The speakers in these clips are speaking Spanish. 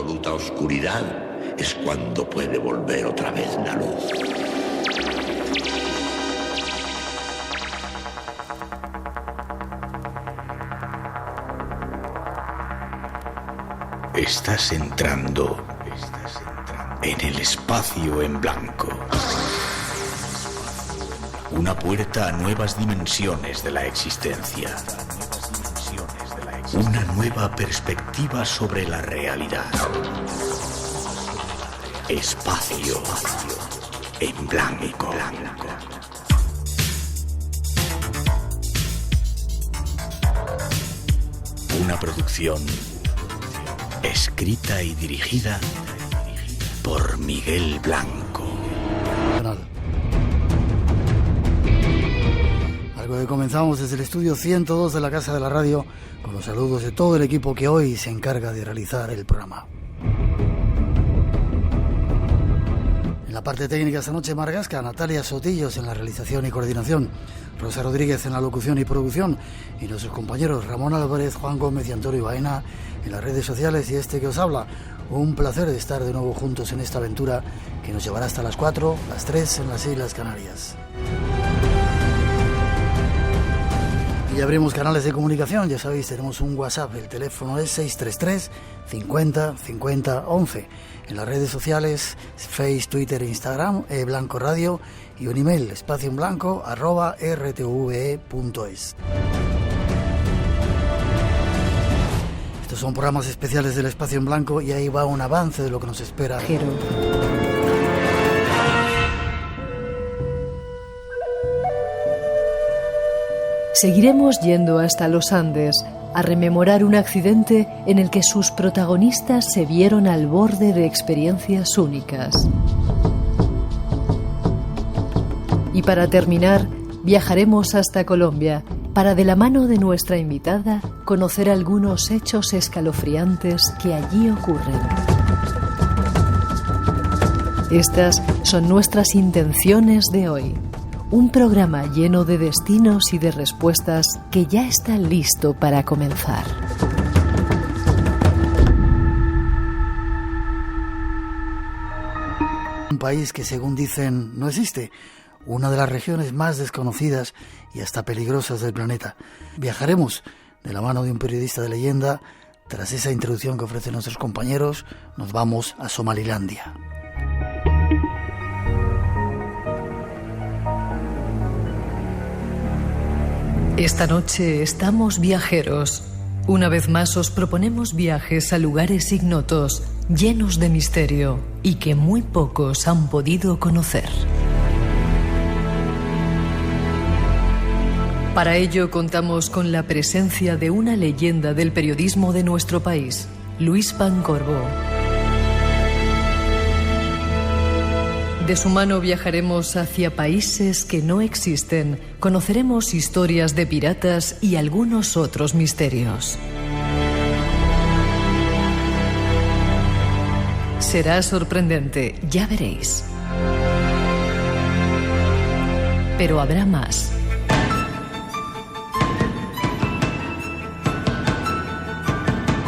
absoluta oscuridad es cuando puede volver otra vez la luz. Estás entrando en el espacio en blanco. Una puerta a nuevas dimensiones de la existencia. Una nueva perspectiva sobre la realidad. Espacio en blanco. Una producción escrita y dirigida por Miguel Blanco. Algo que comenzamos desde el estudio 102 de la Casa de la Radio, con los saludos de todo el equipo que hoy se encarga de realizar el programa. En la parte técnica esta noche Margasca, Natalia Sotillos en la realización y coordinación, Rosa Rodríguez en la locución y producción, y nuestros compañeros Ramón Álvarez, Juan Gómez y Antonio Baena en las redes sociales, y este que os habla. Un placer de estar de nuevo juntos en esta aventura que nos llevará hasta las 4, las 3 en las Islas Canarias. Y abrimos canales de comunicación, ya sabéis, tenemos un WhatsApp, el teléfono es 633 50 50 11. En las redes sociales, Face, Twitter e Instagram, Blanco Radio, y un email, espacioenblanco@rtve.es. Estos son programas especiales del Espacio en Blanco y ahí va un avance de lo que nos espera. Seguiremos yendo hasta los Andes a rememorar un accidente en el que sus protagonistas se vieron al borde de experiencias únicas. Y para terminar, viajaremos hasta Colombia para, de la mano de nuestra invitada, conocer algunos hechos escalofriantes que allí ocurren. Estas son nuestras intenciones de hoy. Un programa lleno de destinos y de respuestas que ya está listo para comenzar. Un país que, según dicen, no existe. Una de las regiones más desconocidas y hasta peligrosas del planeta. Viajaremos de la mano de un periodista de leyenda. Tras esa introducción que ofrecen nuestros compañeros, nos vamos a Somalilandia. Esta noche estamos viajeros. Una vez más os proponemos viajes a lugares ignotos, llenos de misterio y que muy pocos han podido conocer. Para ello contamos con la presencia de una leyenda del periodismo de nuestro país, Luis Pancorbo. De su mano viajaremos hacia países que no existen, conoceremos historias de piratas y algunos otros misterios. Será sorprendente, ya veréis. Pero habrá más.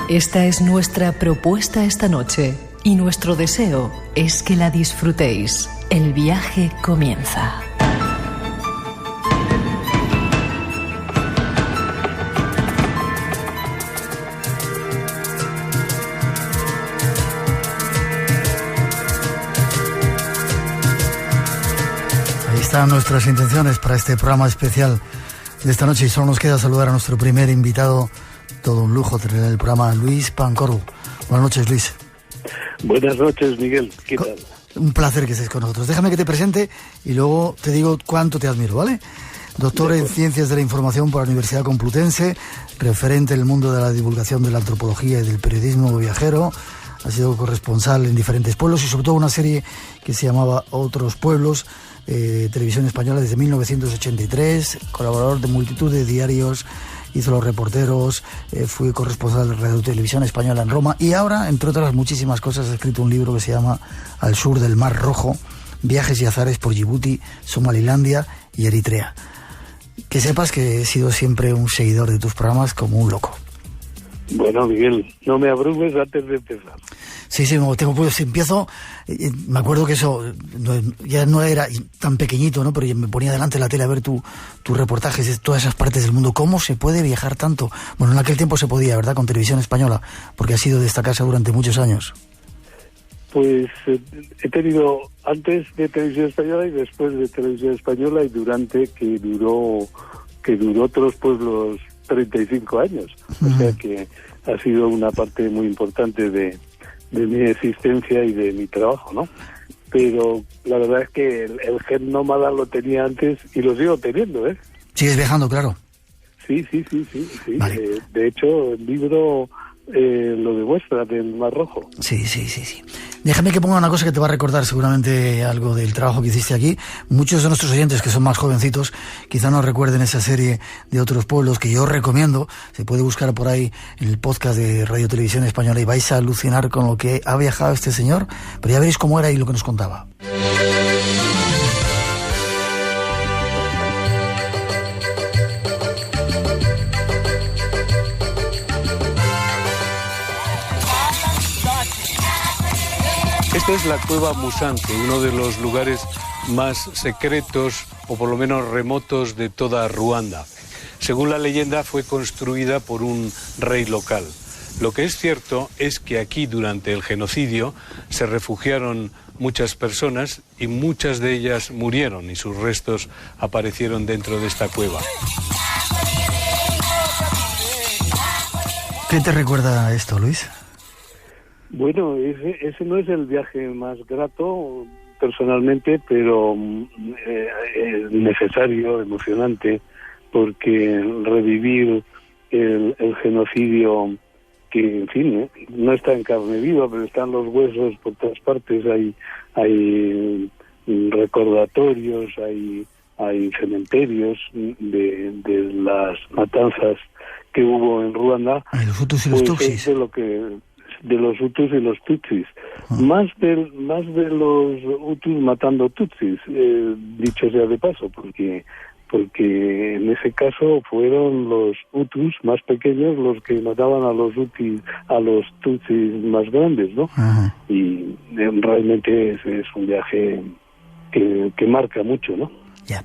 Esta es nuestra propuesta esta noche. Y nuestro deseo es que la disfrutéis. El viaje comienza. Ahí están nuestras intenciones para este programa especial de esta noche y solo nos queda saludar a nuestro primer invitado. Todo un lujo tener el programa, Luis Pancorbo. Buenas noches, Luis. Buenas noches, Miguel. ¿Qué tal? Un placer que estés con nosotros. Déjame que te presente y luego te digo cuánto te admiro, ¿vale? Doctor en Ciencias de la Información por la Universidad Complutense, referente en el mundo de la divulgación de la antropología y del periodismo viajero. Ha sido corresponsal en diferentes pueblos y sobre todo una serie que se llamaba Otros Pueblos, Televisión Española desde 1983, colaborador de multitud de diarios, hizo Los Reporteros, fue corresponsal de Radio Televisión Española en Roma y ahora, entre otras muchísimas cosas, ha escrito un libro que se llama Al sur del Mar Rojo, viajes y azares por Djibouti, Somalilandia y Eritrea. Que sepas que he sido siempre un seguidor de tus programas como un loco. Bueno, Miguel, no me abrumes antes de empezar. Sí, pues empiezo, me acuerdo que eso ya no era tan pequeñito, ¿no? Pero me ponía delante de la tele a ver tus reportajes de todas esas partes del mundo. ¿Cómo se puede viajar tanto? Bueno, en aquel tiempo se podía, ¿verdad? Con Televisión Española, porque ha sido de esta casa durante muchos años. Pues he tenido antes de Televisión Española y después de Televisión Española y durante que duró otros pueblos 35 años. O sea que ha sido una parte muy importante de mi existencia y de mi trabajo, ¿no? Pero la verdad es que el gen nómada lo tenía antes y lo sigo teniendo, ¿eh? ¿Sigues viajando, claro? Sí. Vale. De hecho, el libro lo demuestra del Mar Rojo. Sí. Déjame que ponga una cosa que te va a recordar seguramente algo del trabajo que hiciste aquí. Muchos de nuestros oyentes que son más jovencitos quizá no recuerden esa serie de otros pueblos que yo recomiendo. Se puede buscar por ahí en el podcast de Radio Televisión Española y vais a alucinar con lo que ha viajado este señor, pero ya veréis cómo era y lo que nos contaba. Esta es la cueva Musante, uno de los lugares más secretos o por lo menos remotos de toda Ruanda. Según la leyenda fue construida por un rey local. Lo que es cierto es que aquí durante el genocidio se refugiaron muchas personas y muchas de ellas murieron y sus restos aparecieron dentro de esta cueva. ¿Qué te recuerda esto, Luis? Bueno, ese no es el viaje más grato personalmente, pero necesario, emocionante, porque revivir el genocidio que, en fin, no está en carne viva, pero están los huesos por todas partes, hay recordatorios, hay cementerios de las matanzas que hubo en Ruanda. Los Hutus y los Tutsis. De los Hutus y los Tutsis. Más de los Hutus matando Tutsis, dicho sea de paso, porque en ese caso fueron los Hutus más pequeños los que mataban a los Tutsis más grandes, ¿no? Ajá. Y realmente es un viaje que marca mucho, ¿no? Ya.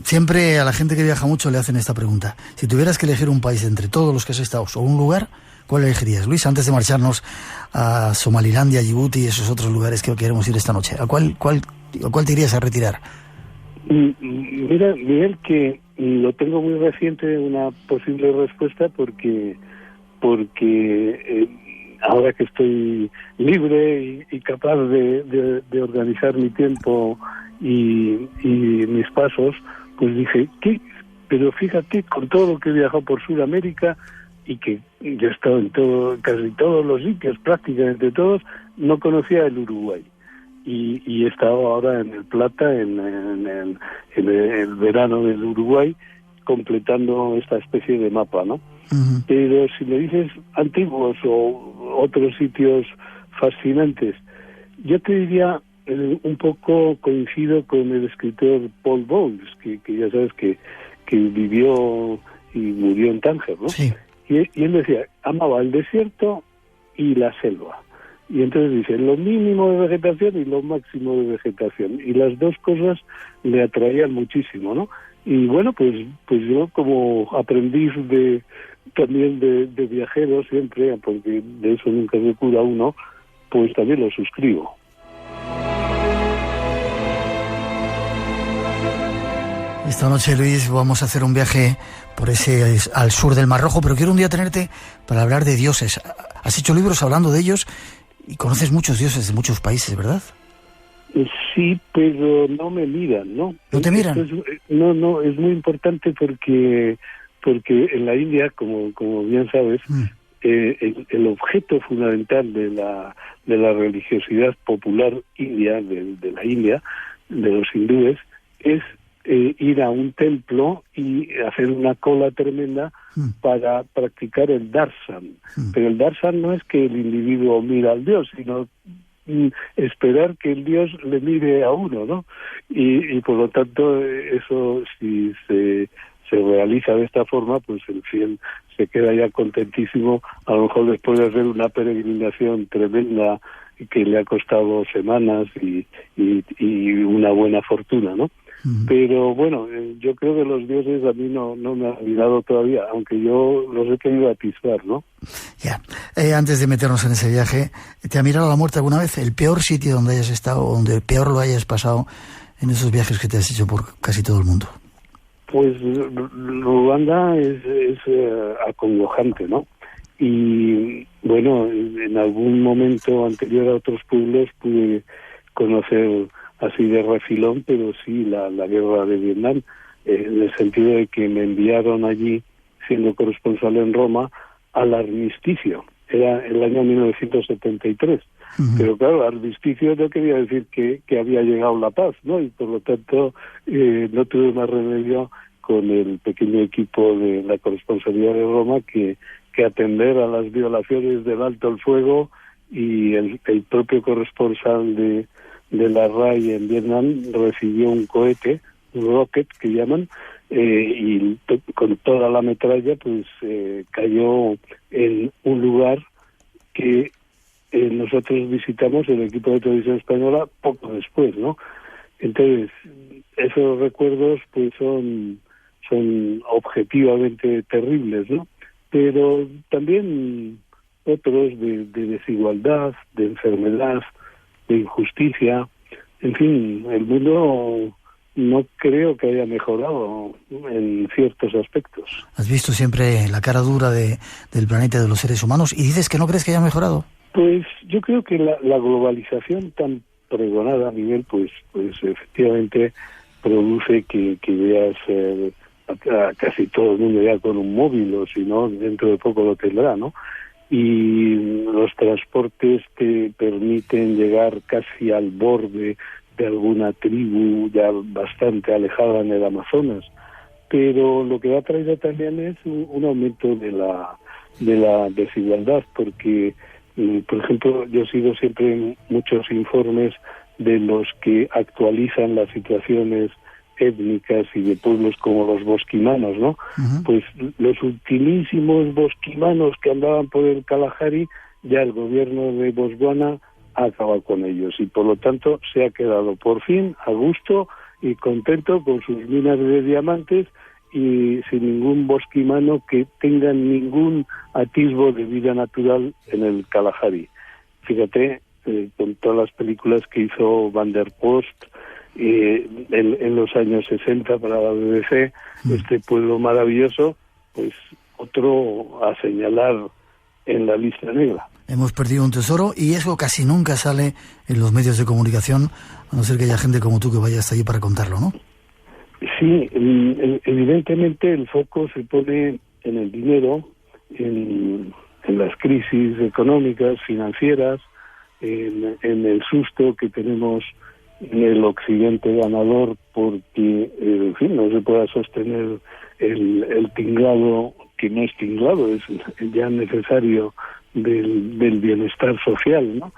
Siempre a la gente que viaja mucho le hacen esta pregunta. Si tuvieras que elegir un país entre todos los que has estado o un lugar, ¿cuál elegirías, Luis, antes de marcharnos a Somalilandia, Djibouti y esos otros lugares que queremos ir esta noche? ¿A cuál te irías a retirar? Mira, Miguel, que lo tengo muy reciente una posible respuesta porque ahora que estoy libre y capaz de organizar mi tiempo y mis pasos, pues dije, ¿qué? Pero fíjate, con todo lo que he viajado por Sudamérica y que yo he estado en casi todos los sitios, prácticamente todos, no conocía el Uruguay. Y he estado ahora en el Plata, en el verano del Uruguay, completando esta especie de mapa, ¿no? Uh-huh. Pero si me dices antiguos o otros sitios fascinantes, yo te diría, un poco coincido con el escritor Paul Bowles, que ya sabes que vivió y murió en Tánger, ¿no? Sí. Y él decía, amaba el desierto y la selva. Y entonces dice, lo mínimo de vegetación y lo máximo de vegetación. Y las dos cosas le atraían muchísimo, ¿no? Y bueno, pues yo como aprendiz también de viajero siempre, porque de eso nunca se cura uno, pues también lo suscribo. Esta noche, Luis, vamos a hacer un viaje al sur del Mar Rojo, pero quiero un día tenerte para hablar de dioses. Has hecho libros hablando de ellos y conoces muchos dioses de muchos países, ¿verdad? Sí, pero no me miran, ¿no? ¿No te miran? No, es muy importante porque en la India, como bien sabes, el objeto fundamental de la religiosidad popular india, de la India, de los hindúes, es ir a un templo y hacer una cola tremenda para practicar el darshan. Pero el darshan no es que el individuo mira al Dios, sino esperar que el Dios le mire a uno, ¿no? Y por lo tanto, eso si se realiza de esta forma, pues el fiel se queda ya contentísimo, a lo mejor después de hacer una peregrinación tremenda que le ha costado semanas y una buena fortuna, ¿no? Pero bueno, yo creo que los dioses a mí no me han mirado todavía, aunque yo los he querido atisbar, ¿no? Ya. Antes de meternos en ese viaje, ¿te ha mirado la muerte alguna vez? ¿El peor sitio donde hayas estado, o donde peor lo hayas pasado en esos viajes que te has hecho por casi todo el mundo? Pues Ruanda es acongojante, ¿no? Y bueno, en algún momento anterior a otros pueblos pude conocer así de refilón, pero sí la guerra de Vietnam, en el sentido de que me enviaron allí, siendo corresponsal en Roma, al armisticio. Era el año 1973. Pero claro, armisticio no quería decir que había llegado la paz, ¿no? Y por lo tanto no tuve más remedio con el pequeño equipo de la corresponsalía de Roma que atender a las violaciones del alto el fuego, y el propio corresponsal de la RAI en Vietnam recibió un cohete, un rocket que llaman, y con toda la metralla pues cayó en un lugar que nosotros visitamos, el equipo de televisión española, poco después, ¿no? Entonces, esos recuerdos pues son objetivamente terribles, ¿no? Pero también otros de desigualdad, de enfermedad, de injusticia. En fin, el mundo no creo que haya mejorado en ciertos aspectos. Has visto siempre la cara dura del planeta y de los seres humanos, y dices que no crees que haya mejorado. Pues yo creo que la globalización tan pregonada a nivel, pues efectivamente produce que veas a casi todo el mundo ya con un móvil, o si no, dentro de poco lo tendrá, ¿no? Y los transportes te permiten llegar casi al borde de alguna tribu ya bastante alejada en el Amazonas. Pero lo que ha traído también es un aumento de la desigualdad, porque, por ejemplo, yo sigo siempre en muchos informes de los que actualizan las situaciones étnicas y de pueblos como los bosquimanos, ¿no? Pues los ultimísimos bosquimanos que andaban por el Kalahari, ya el gobierno de Botswana ha acabado con ellos, y por lo tanto se ha quedado por fin a gusto y contento con sus minas de diamantes y sin ningún bosquimano que tenga ningún atisbo de vida natural en el Kalahari. Fíjate, con todas las películas que hizo Van der Post en los años 60 para la BBC, este pueblo maravilloso, pues otro a señalar en la lista negra. Hemos perdido un tesoro, y eso casi nunca sale en los medios de comunicación, a no ser que haya gente como tú que vaya hasta allí para contarlo, ¿no? Sí, evidentemente el foco se pone en el dinero, en las crisis económicas, financieras, en el susto que tenemos en el occidente ganador porque, en fin, no se pueda sostener el tinglado, que no es tinglado, es ya necesario del bienestar social, ¿no?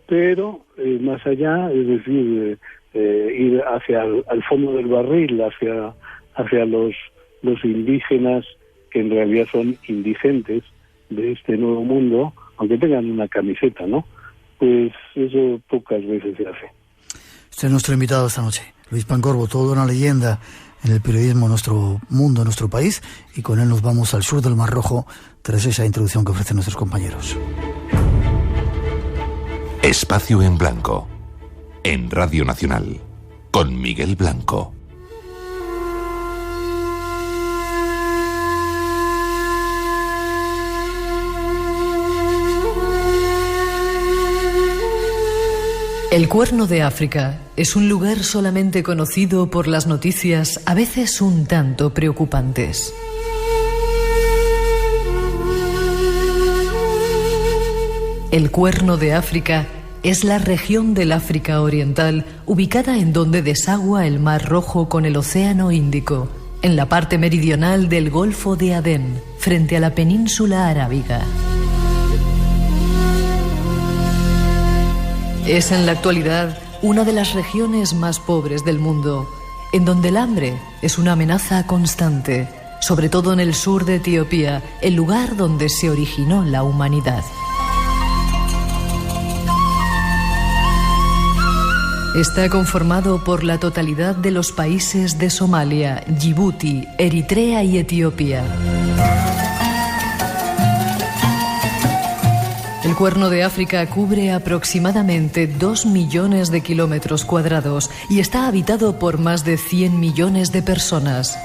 Pero más allá, es decir, ir hacia al fondo del barril, hacia los indígenas que en realidad son indigentes de este nuevo mundo, aunque tengan una camiseta, ¿no? Pues eso pocas veces se hace. Este es nuestro invitado esta noche, Luis Pancorbo, toda una leyenda en el periodismo en nuestro mundo, en nuestro país, y con él nos vamos al sur del Mar Rojo tras esa introducción que ofrecen nuestros compañeros. Espacio en Blanco, en Radio Nacional, con Miguel Blanco. El Cuerno de África es un lugar solamente conocido por las noticias, a veces un tanto preocupantes. El Cuerno de África es la región del África Oriental ubicada en donde desagua el Mar Rojo con el Océano Índico, en la parte meridional del Golfo de Adén, frente a la península arábiga. Es en la actualidad una de las regiones más pobres del mundo, en donde el hambre es una amenaza constante, sobre todo en el sur de Etiopía, el lugar donde se originó la humanidad. Está conformado por la totalidad de los países de Somalia, Djibouti, Eritrea y Etiopía. El Cuerno de África cubre aproximadamente 2 millones de kilómetros cuadrados y está habitado por más de 100 millones de personas.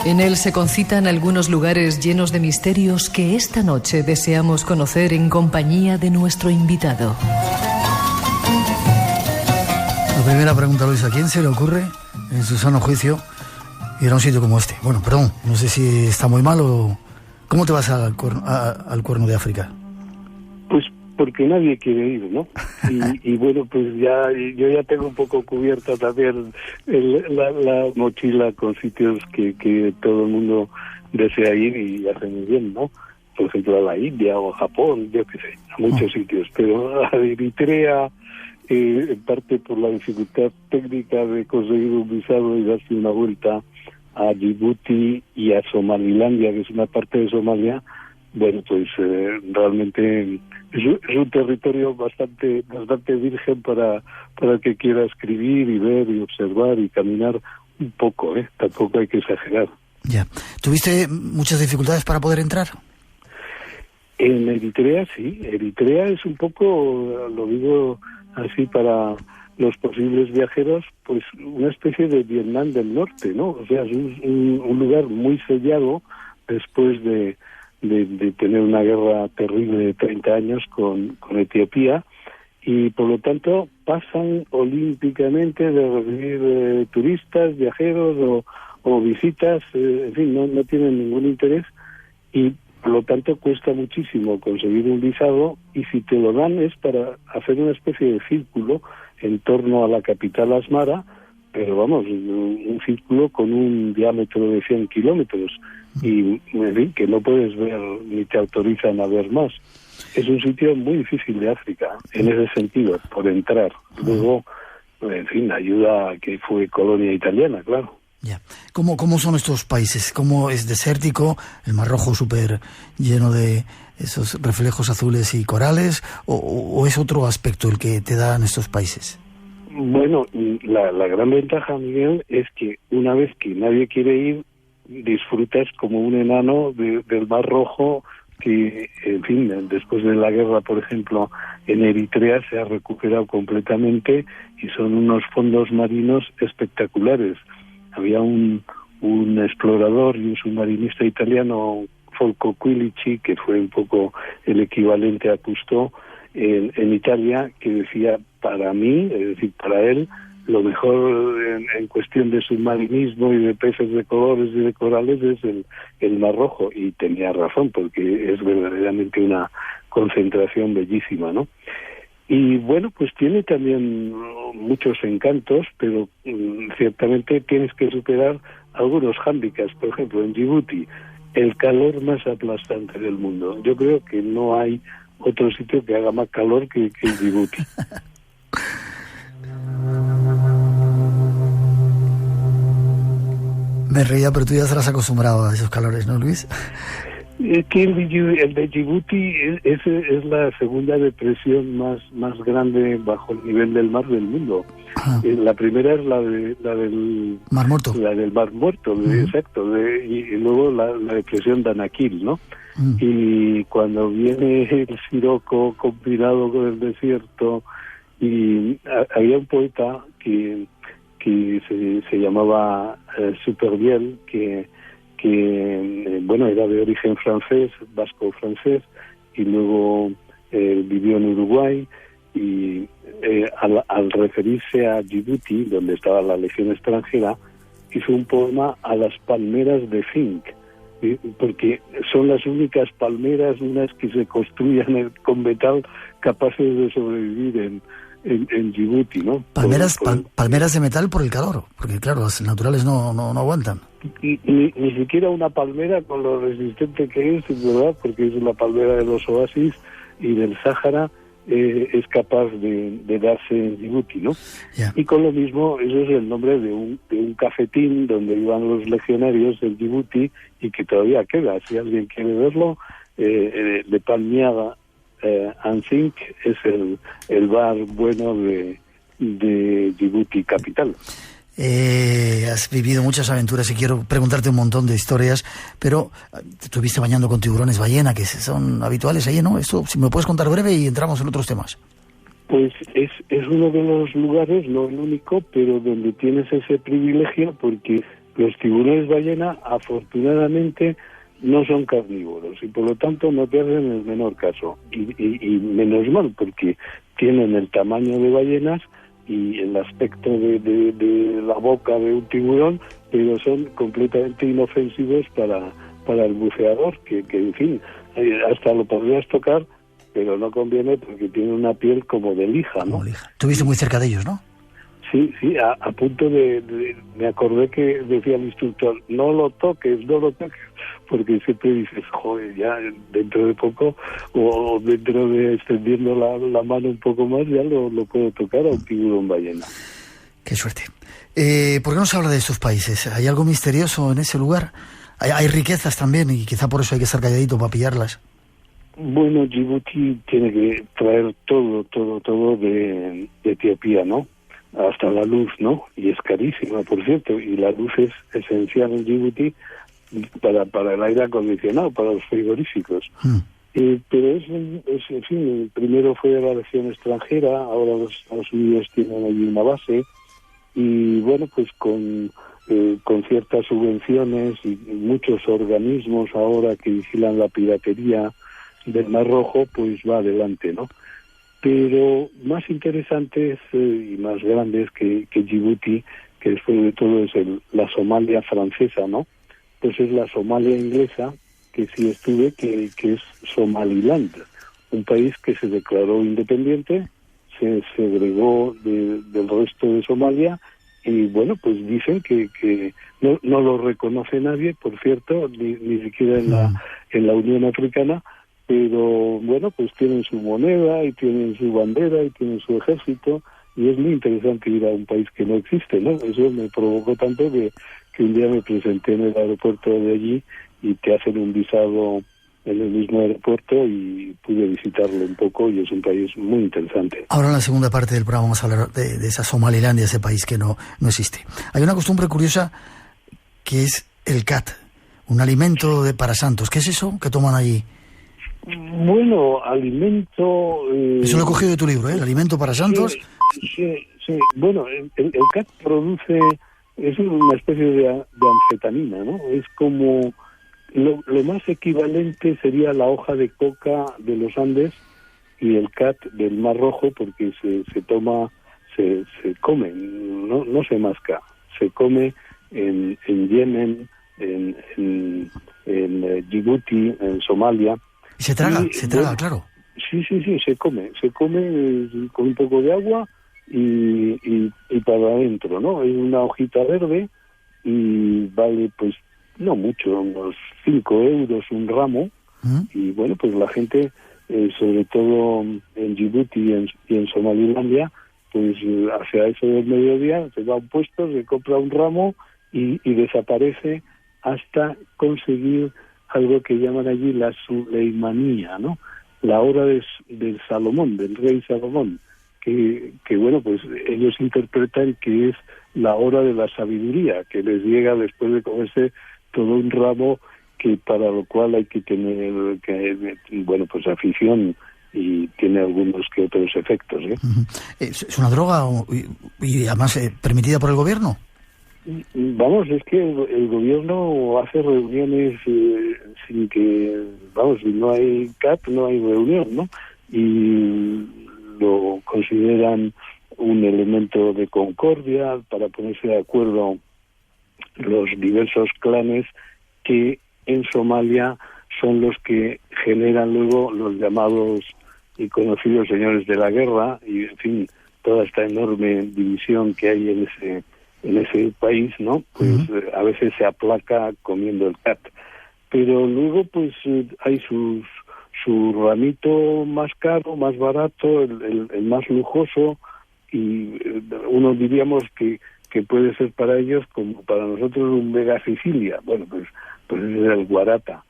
En él se concitan algunos lugares llenos de misterios que esta noche deseamos conocer en compañía de nuestro invitado. La primera pregunta, Luis, ¿a quién se le ocurre, en su sano juicio, ir a un sitio como este? Bueno, perdón, no sé si está muy mal o... ¿Cómo te vas al Cuerno de África? Pues porque nadie quiere ir, ¿no? Y bueno, pues yo ya tengo un poco cubierta también la mochila con sitios que todo el mundo desea ir y hace muy bien, ¿no? Por ejemplo, a la India o a Japón, yo qué sé, a muchos sitios. Pero a Eritrea, en parte por la dificultad técnica de conseguir un visado y darse una vuelta, a Djibouti y a Somalilandia, que es una parte de Somalia, bueno, pues realmente es un territorio bastante virgen para el que quiera escribir y ver y observar y caminar un poco, tampoco hay que exagerar. Ya. ¿Tuviste muchas dificultades para poder entrar? En Eritrea sí, Eritrea es un poco, lo digo así para los posibles viajeros, pues una especie de Vietnam del Norte, ¿no? O sea, es un lugar muy sellado después de tener una guerra terrible de 30 años con Etiopía, y por lo tanto pasan olímpicamente de recibir turistas, viajeros o visitas, en fin, no tienen ningún interés, y por lo tanto cuesta muchísimo conseguir un visado, y si te lo dan es para hacer una especie de círculo en torno a la capital Asmara, pero vamos, un círculo con un diámetro de 100 kilómetros y en fin, que no puedes ver ni te autorizan a ver más. Es un sitio muy difícil de África, en ese sentido, por entrar. Luego, en fin, ayuda a que fue colonia italiana, claro. Ya. ¿Cómo son estos países? ¿Cómo es desértico, el Mar Rojo súper lleno de esos reflejos azules y corales, o es otro aspecto el que te dan estos países? Bueno, la gran ventaja, Miguel, es que una vez que nadie quiere ir, disfrutas como un enano del Mar Rojo, que, en fin, después de la guerra, por ejemplo, en Eritrea se ha recuperado completamente y son unos fondos marinos espectaculares. Había un explorador y un submarinista italiano, Folco Quilici, que fue un poco el equivalente a Cousteau en Italia, que decía, para mí, es decir, para él, lo mejor en cuestión de submarinismo y de peces de colores y de corales es el Mar Rojo, y tenía razón, porque es verdaderamente una concentración bellísima, ¿no? Y bueno, pues tiene también muchos encantos, pero ciertamente tienes que superar algunos hándicaps. Por ejemplo, en Djibouti, el calor más aplastante del mundo. Yo creo que no hay otro sitio que haga más calor que Djibouti. Me reía, pero tú ya estarás acostumbrado a esos calores, ¿no, Luis? Es que el de Djibouti es la segunda depresión más grande bajo el nivel del mar del mundo. La primera es la del Mar Muerto. La del Mar Muerto, exacto. Y luego la depresión de Danakil, ¿no? Y cuando viene el siroco combinado con el desierto, y había un poeta que se llamaba Supervielle, que bueno, era de origen francés, vasco-francés, y luego vivió en Uruguay, y al referirse a Djibouti, donde estaba la legión extranjera, hizo un poema a las palmeras de zinc, porque son las únicas palmeras, unas que se construyan con metal, capaces de sobrevivir en Djibouti, ¿no? Palmeras de metal por el calor, porque claro, las naturales no aguantan. Ni siquiera una palmera, con lo resistente que es, ¿verdad? Porque es la palmera de los oasis y del Sáhara, es capaz de darse en Djibouti, ¿no? Yeah. Y con lo mismo, eso es el nombre de un cafetín donde iban los legionarios del Djibouti y que todavía queda. Si alguien quiere verlo, de Palmiaga Ansink es el bar bueno de Djibouti capital. Has vivido muchas aventuras y quiero preguntarte un montón de historias, pero te estuviste bañando con tiburones ballena, que son habituales ahí, ¿no? Esto, si me lo puedes contar breve y entramos en otros temas. Pues es uno de los lugares, no el único, pero donde tienes ese privilegio, porque los tiburones ballena, afortunadamente, no son carnívoros y por lo tanto no te hacen el menor caso. Y menos mal, porque tienen el tamaño de ballenas y el aspecto de la boca de un tiburón, pero son completamente inofensivos para el buceador, que en fin, hasta lo podrías tocar, pero no conviene porque tiene una piel como de lija, ¿no? Como lija. Estuviste muy cerca de ellos, ¿no? Sí, a punto me acordé que decía el instructor, no lo toques, porque siempre dices, joder, ya dentro de poco, o dentro de extendiendo la mano un poco más, ya lo puedo tocar a un tiburón ballena. Qué suerte. ¿Por qué no se habla de estos países? ¿Hay algo misterioso en ese lugar? Hay riquezas también y quizá por eso hay que estar calladito para pillarlas. Bueno, Djibouti tiene que traer todo de Etiopía, ¿no? Hasta la luz, ¿no? Y es carísima, por cierto, y la luz es esencial en Djibouti para el aire acondicionado, para los frigoríficos. Pero en fin, primero fue la legión extranjera, ahora los Estados Unidos tienen allí una base, y bueno, pues con ciertas subvenciones y muchos organismos ahora que vigilan la piratería del Mar Rojo, pues va adelante, ¿no? Pero más interesantes y más grandes que Djibouti, que después de todo es la Somalia francesa, ¿no? Pues es la Somalia inglesa, que sí estuve, que es Somaliland, un país que se declaró independiente, se segregó del resto de Somalia, y bueno, pues dicen que no lo reconoce nadie, por cierto, ni siquiera en la Unión Africana, pero bueno, pues tienen su moneda y tienen su bandera y tienen su ejército, y es muy interesante ir a un país que no existe, ¿no? Eso me provocó tanto que un día me presenté en el aeropuerto de allí y te hacen un visado en el mismo aeropuerto y pude visitarlo un poco, y es un país muy interesante. Ahora en la segunda parte del programa vamos a hablar de esa Somalilandia, ese país que no existe. Hay una costumbre curiosa que es el cat, un alimento para santos. ¿Qué es eso que toman allí? Bueno, alimento... Eso lo he cogido de tu libro, ¿eh? El alimento para santos. Sí. Bueno, el cat produce... Es una especie de anfetamina, ¿no? Es como... Lo más equivalente sería la hoja de coca de los Andes y el cat del Mar Rojo, porque se toma, se come, no se masca, se come en Yemen, en Djibouti, en Somalia. Y se traga, claro. Sí, se come con un poco de agua y para adentro, ¿no? Es una hojita verde y vale, pues, no mucho, unos 5 euros un ramo. Y bueno, pues la gente, sobre todo en Djibouti y en Somalilandia, pues hacia eso del mediodía se va a un puesto, se compra un ramo y desaparece hasta conseguir algo que llaman allí la Suleimanía, ¿no? La hora del Salomón, del rey Salomón, que bueno, pues ellos interpretan que es la hora de la sabiduría, que les llega después de comerse todo un ramo, que para lo cual hay que tener, bueno, pues afición, y tiene algunos que otros efectos, ¿eh? ¿Es una droga y además permitida por el gobierno? Vamos, es que el gobierno hace reuniones sin que, vamos, si no hay CAT no hay reunión, ¿no? Y lo consideran un elemento de concordia para ponerse de acuerdo los diversos clanes que en Somalia son los que generan luego los llamados y conocidos señores de la guerra, y en fin, toda esta enorme división que hay en ese país, ¿no? Pues a veces se aplaca comiendo el cat. Pero luego pues hay sus su ramito más caro, más barato, el más lujoso, y uno diríamos que puede ser para ellos como para nosotros un Vega Sicilia. Bueno, pues ese era el Guarata.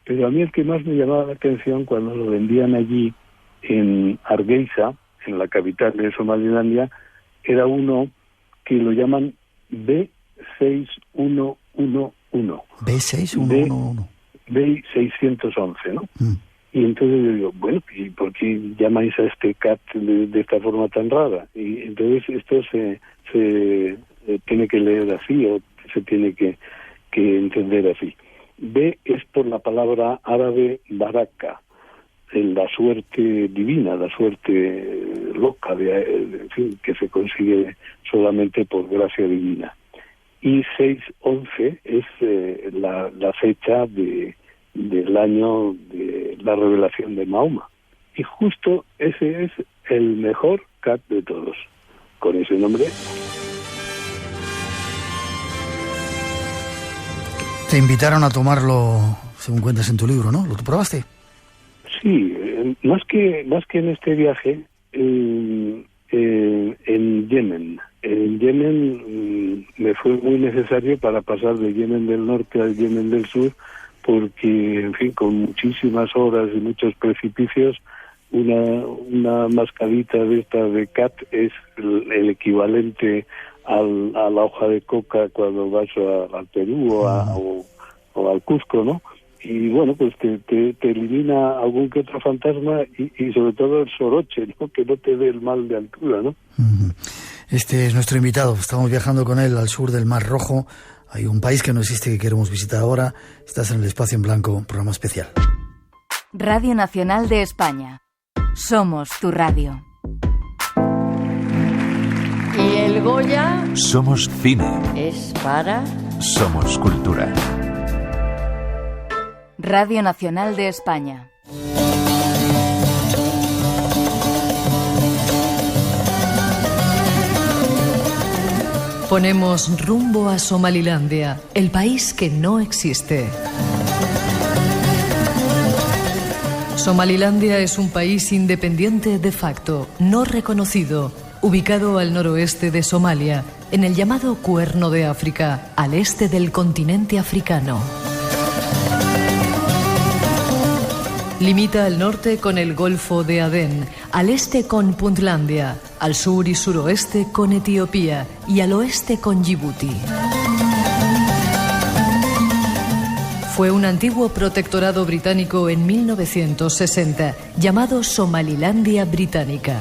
Pero a mí el que más me llamaba la atención cuando lo vendían allí en Hargeisa, en la capital de Somalilandia, era uno que lo llaman B6111. B6111. B611, ¿no? Y entonces yo digo, bueno, ¿y por qué llamáis a este cat de esta forma tan rara? Y entonces esto se tiene que leer así, o se tiene que entender así. B es por la palabra árabe baraka, la suerte divina, la suerte loca, en fin, que se consigue solamente por gracia divina. Y 611 es la fecha del año de la revelación de Mahoma. Y justo ese es el mejor cat de todos, con ese nombre. Te invitaron a tomarlo, según cuentas en tu libro, ¿no? ¿Lo probaste? Sí, más que en este viaje, en Yemen. En Yemen me fue muy necesario para pasar de Yemen del norte al Yemen del sur, porque, en fin, con muchísimas horas y muchos precipicios, una mascadita de esta de cat es el equivalente a la hoja de coca cuando vas al Perú o al Cusco, ¿no? Y bueno, pues te elimina algún que otro fantasma y sobre todo el soroche, ¿no? Que no te dé el mal de altura, ¿no? Este es nuestro invitado. Estamos viajando con él al sur del Mar Rojo. Hay un país que no existe que queremos visitar ahora. Estás en el Espacio en Blanco, programa especial. Radio Nacional de España. Somos tu radio. Y el Goya Somos cine. es para... Somos cultura. Radio Nacional de España. Ponemos rumbo a Somalilandia, el país que no existe. Somalilandia es un país independiente de facto, no reconocido, ubicado al noroeste de Somalia, en el llamado Cuerno de África, al este del continente africano. Limita al norte con el Golfo de Adén, al este con Puntlandia, al sur y suroeste con Etiopía y al oeste con Djibouti. Fue un antiguo protectorado británico en 1960, llamado Somalilandia Británica.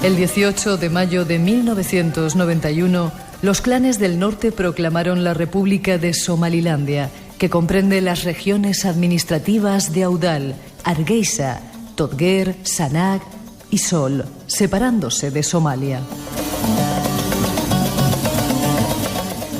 El 18 de mayo de 1991, los clanes del norte proclamaron la República de Somalilandia, que comprende las regiones administrativas de Audal, Hargeisa, Todger, Sanaag y Sol, separándose de Somalia.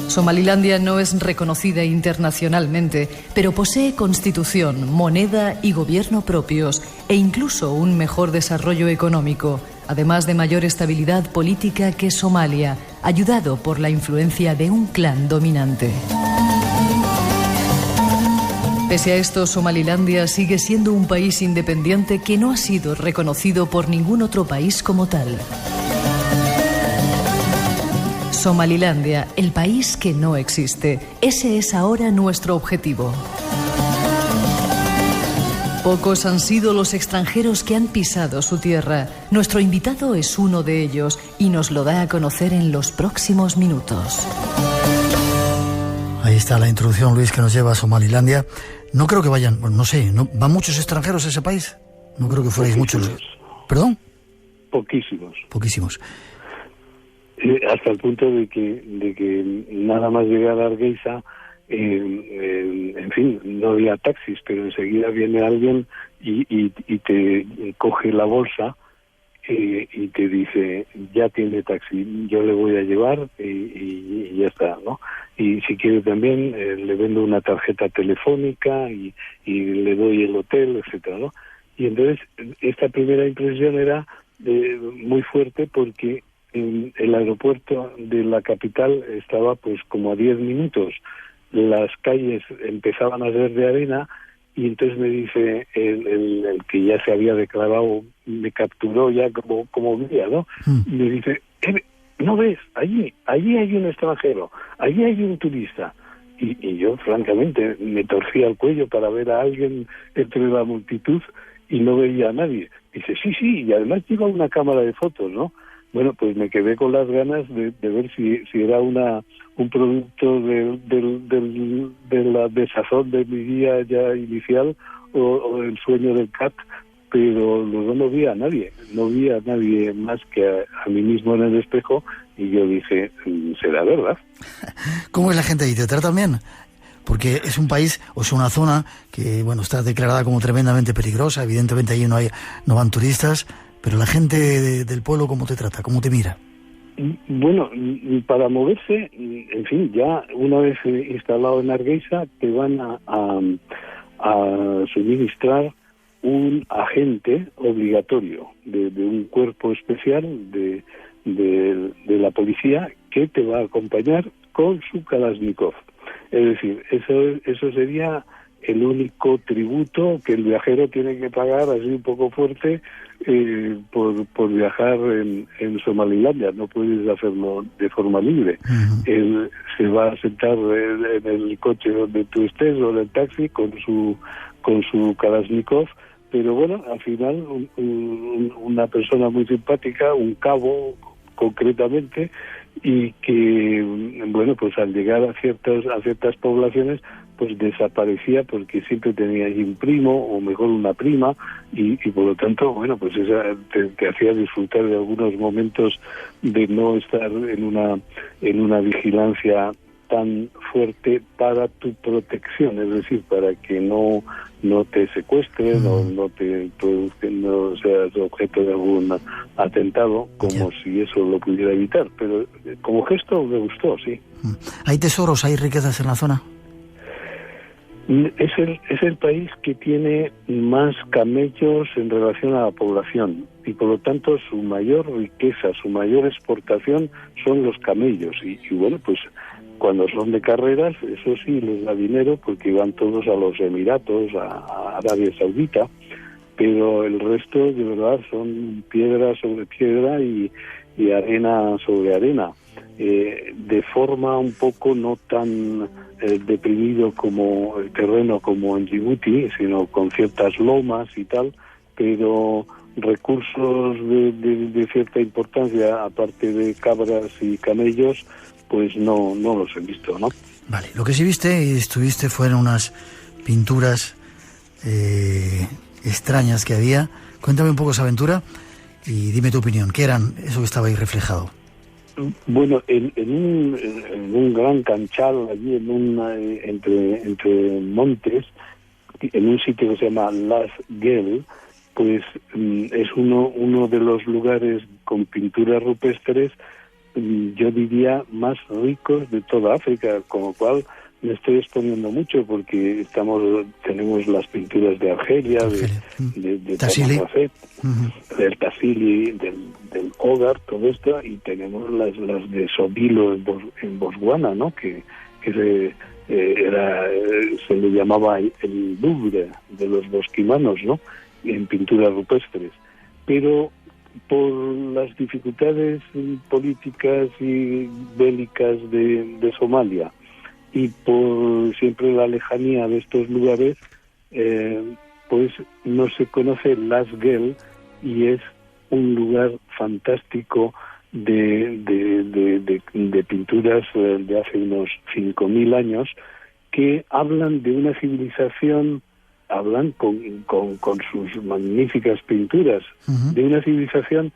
Somalilandia no es reconocida internacionalmente, pero posee constitución, moneda y gobierno propios e incluso un mejor desarrollo económico, además de mayor estabilidad política que Somalia, ayudado por la influencia de un clan dominante. Pese a esto, Somalilandia sigue siendo un país independiente que no ha sido reconocido por ningún otro país como tal. Somalilandia, el país que no existe. Ese es ahora nuestro objetivo. Pocos han sido los extranjeros que han pisado su tierra. Nuestro invitado es uno de ellos y nos lo da a conocer en los próximos minutos. Ahí está la introducción, Luis, que nos lleva a Somalilandia. No creo que vayan, bueno, no sé, ¿van muchos extranjeros a ese país? No creo que fuerais muchos. ¿Perdón? Poquísimos. Poquísimos. Hasta el punto de que nada más llegar a Hargeisa, en fin, no había taxis, pero enseguida viene alguien y te coge la bolsa y te dice, ya tiene taxi, yo le voy a llevar y ya está, ¿no? Y si quiere también le vendo una tarjeta telefónica y le doy el hotel, etcétera, ¿no? Y entonces esta primera impresión era muy fuerte porque el aeropuerto de la capital estaba pues como a 10 minutos las calles empezaban a ser de arena, y entonces me dice el que ya se había declarado, me capturó ya como guía, ¿no? Y me dice, ¿no ves? Allí hay un extranjero, allí hay un turista. Y yo, francamente, me torcía el cuello para ver a alguien entre la multitud y no veía a nadie. Dice, sí, y además lleva una cámara de fotos, ¿no? Bueno, pues me quedé con las ganas de ver si era un producto de la desazón de mi día ya inicial o el sueño del cat, pero luego no vi a nadie más que a mí mismo en el espejo, y yo dije, ¿será verdad? ¿Cómo es la gente ahí? ¿Te tratan bien? Porque es un país, o sea, una zona que, bueno, está declarada como tremendamente peligrosa, evidentemente allí no van turistas, pero la gente del pueblo, ¿cómo te trata? ¿Cómo te mira? Bueno, para moverse, en fin, ya una vez instalado en Hargeisa, te van a suministrar un agente obligatorio de un cuerpo especial de la policía que te va a acompañar con su Kalashnikov. Es decir, eso sería el único tributo que el viajero tiene que pagar, así un poco fuerte, por viajar en Somalilandia. No puedes hacerlo de forma libre. Él se va a sentar en el coche donde tú estés o en el taxi con su Kalashnikov, pero bueno, al final una persona muy simpática, un cabo concretamente, y que, bueno, pues al llegar a ciertas poblaciones, pues desaparecía porque siempre tenía ahí un primo, o mejor una prima, y por lo tanto, bueno, pues esa te hacía disfrutar de algunos momentos de no estar en una vigilancia tan fuerte para tu protección, es decir, para que no te secuestren o no seas objeto de algún atentado, como si eso lo pudiera evitar. Pero como gesto me gustó, sí. ¿Hay tesoros, hay riquezas en la zona? Es el país que tiene más camellos en relación a la población, y por lo tanto su mayor riqueza, su mayor exportación son los camellos, y bueno, pues cuando son de carreras, eso sí les da dinero porque van todos a los Emiratos, a Arabia Saudita, pero el resto de verdad son piedra sobre piedra y arena sobre arena, de forma un poco no tan deprimido como el terreno como en Djibouti, sino con ciertas lomas y tal, pero recursos de cierta importancia, aparte de cabras y camellos, pues no los he visto, ¿no? Vale, lo que sí viste y estuviste fueron unas pinturas extrañas que había. Cuéntame un poco esa aventura y dime tu opinión. ¿Qué eran eso que estaba ahí reflejado? Bueno, en un gran canchal allí entre montes, en un sitio que se llama Las Gel, pues es uno de los lugares con pinturas rupestres, yo diría, más ricos de toda África, con lo cual me estoy exponiendo mucho porque tenemos las pinturas de Argelia, de Tassili, del Tassili, del Hogar, todo esto, y tenemos las de Sobilo en Botswana, ¿no? Que se le llamaba el Louvre de los bosquimanos, ¿no? En pinturas rupestres, pero por las dificultades políticas y bélicas de Somalia y por siempre la lejanía de estos lugares, pues no se conoce Las Gel, y es un lugar fantástico de pinturas de hace unos 5.000 años que hablan de una civilización, hablan con sus magníficas pinturas, de una civilización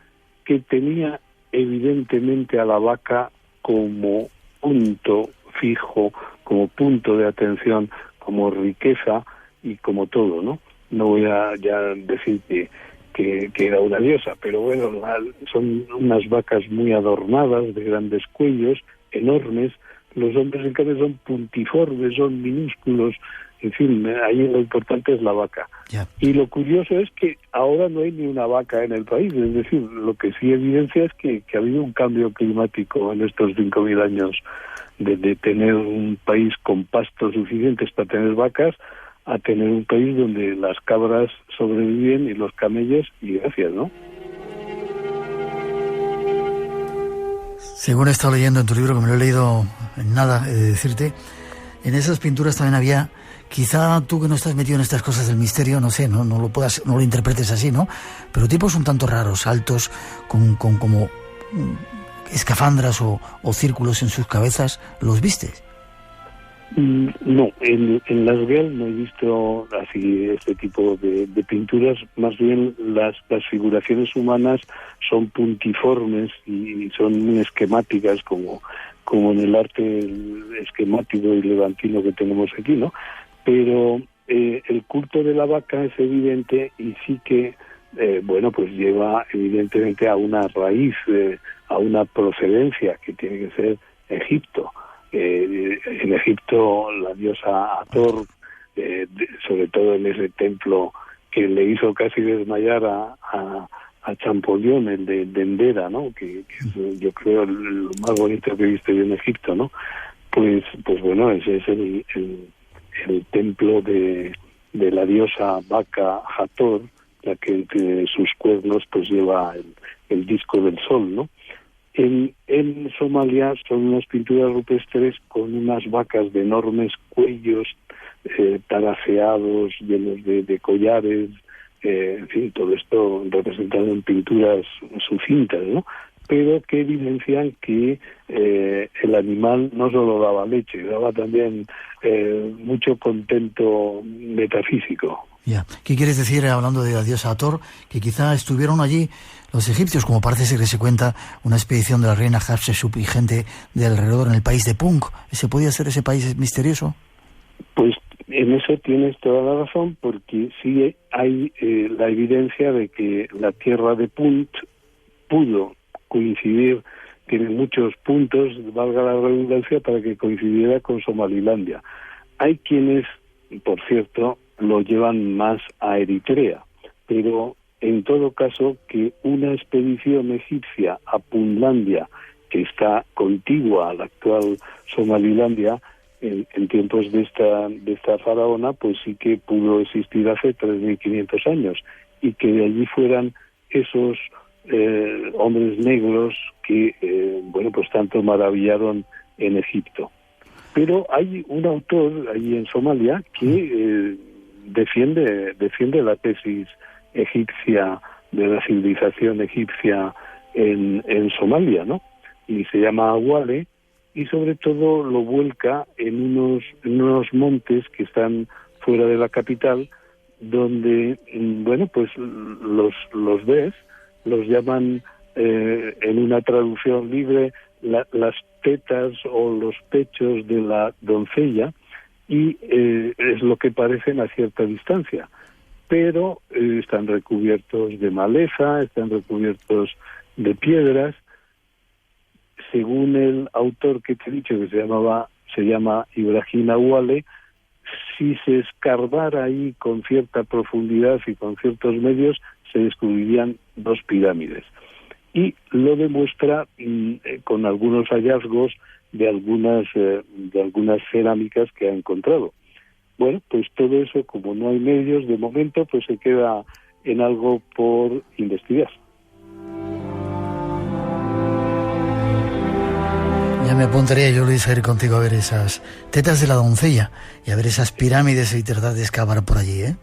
que tenía evidentemente a la vaca como punto fijo, como punto de atención, como riqueza y como todo, ¿no? No voy a ya decir que era una diosa, pero bueno, son unas vacas muy adornadas, de grandes cuellos, enormes. Los hombres, en cambio, son puntiformes, son minúsculos. En fin, ahí lo importante es la vaca. Yeah. Y lo curioso es que ahora no hay ni una vaca en el país. Es decir, lo que sí evidencia es que ha habido un cambio climático en estos 5.000 años de tener un país con pastos suficientes para tener vacas a tener un país donde las cabras sobreviven y los camellos, y gracias, ¿no? Según he estado leyendo en tu libro, que me lo he leído en nada, he de decirte, en esas pinturas también había, quizá tú que no estás metido en estas cosas del misterio, no sé, no lo interpretes así, ¿no? Pero tipos un tanto raros, altos, con como escafandras o círculos en sus cabezas, ¿los viste? No, en Las Guel no he visto así este tipo de pinturas. Más bien las figuraciones humanas son puntiformes y son muy esquemáticas, como en el arte esquemático y levantino que tenemos aquí, ¿no? Pero el culto de la vaca es evidente, y sí que pues lleva evidentemente a una raíz, a una procedencia que tiene que ser Egipto. En Egipto la diosa Hathor, sobre todo en ese templo que le hizo casi desmayar a Champollion, el de Dendera, ¿no? Que es, yo creo, lo más bonito que he visto yo en Egipto, ¿no? Pues bueno, ese es el templo de la diosa vaca Hathor, la que entre sus cuernos pues lleva el disco del sol, ¿no? En Somalia son unas pinturas rupestres con unas vacas de enormes cuellos, taraceados, llenos de collares, en fin, todo esto representado en pinturas sucintas, ¿no? Pero que evidencian que el animal no solo daba leche, daba también mucho contento metafísico. Ya. ¿Qué quieres decir, hablando de la diosa Hathor, que quizá estuvieron allí los egipcios, como parece ser que se cuenta, una expedición de la reina Hatshepsut y gente de alrededor en el país de Punt? ¿Ese podía ser ese país misterioso? Pues en eso tienes toda la razón, porque sí hay la evidencia de que la tierra de Punt pudo coincidir, tiene muchos puntos, valga la redundancia, para que coincidiera con Somalilandia. Hay quienes, por cierto, lo llevan más a Eritrea, pero en todo caso que una expedición egipcia a Puntlandia, que está contigua a la actual Somalilandia, en tiempos de esta faraona, pues sí que pudo existir hace 3.500 años, y que de allí fueran esos hombres negros que, pues tanto maravillaron en Egipto. Pero hay un autor allí en Somalia que defiende la tesis egipcia, de la civilización egipcia en Somalia, ¿no? Y se llama Awale, y sobre todo lo vuelca en unos montes que están fuera de la capital, donde, pues los ves, los llaman en una traducción libre las tetas o los pechos de la doncella, y es lo que parecen a cierta distancia, pero están recubiertos de maleza, están recubiertos de piedras. Según el autor que te he dicho, que se llama Ibrahim Awale, si se escarbara ahí con cierta profundidad y con ciertos medios, se descubrirían 2 pirámides. Y lo demuestra con algunos hallazgos de algunas cerámicas que ha encontrado. Bueno, pues todo eso, como no hay medios de momento, pues se queda en algo por investigar. Ya me apuntaría yo, Luis, a ir contigo a ver esas tetas de la doncella y a ver esas pirámides y tratar de excavar por allí, ¿eh?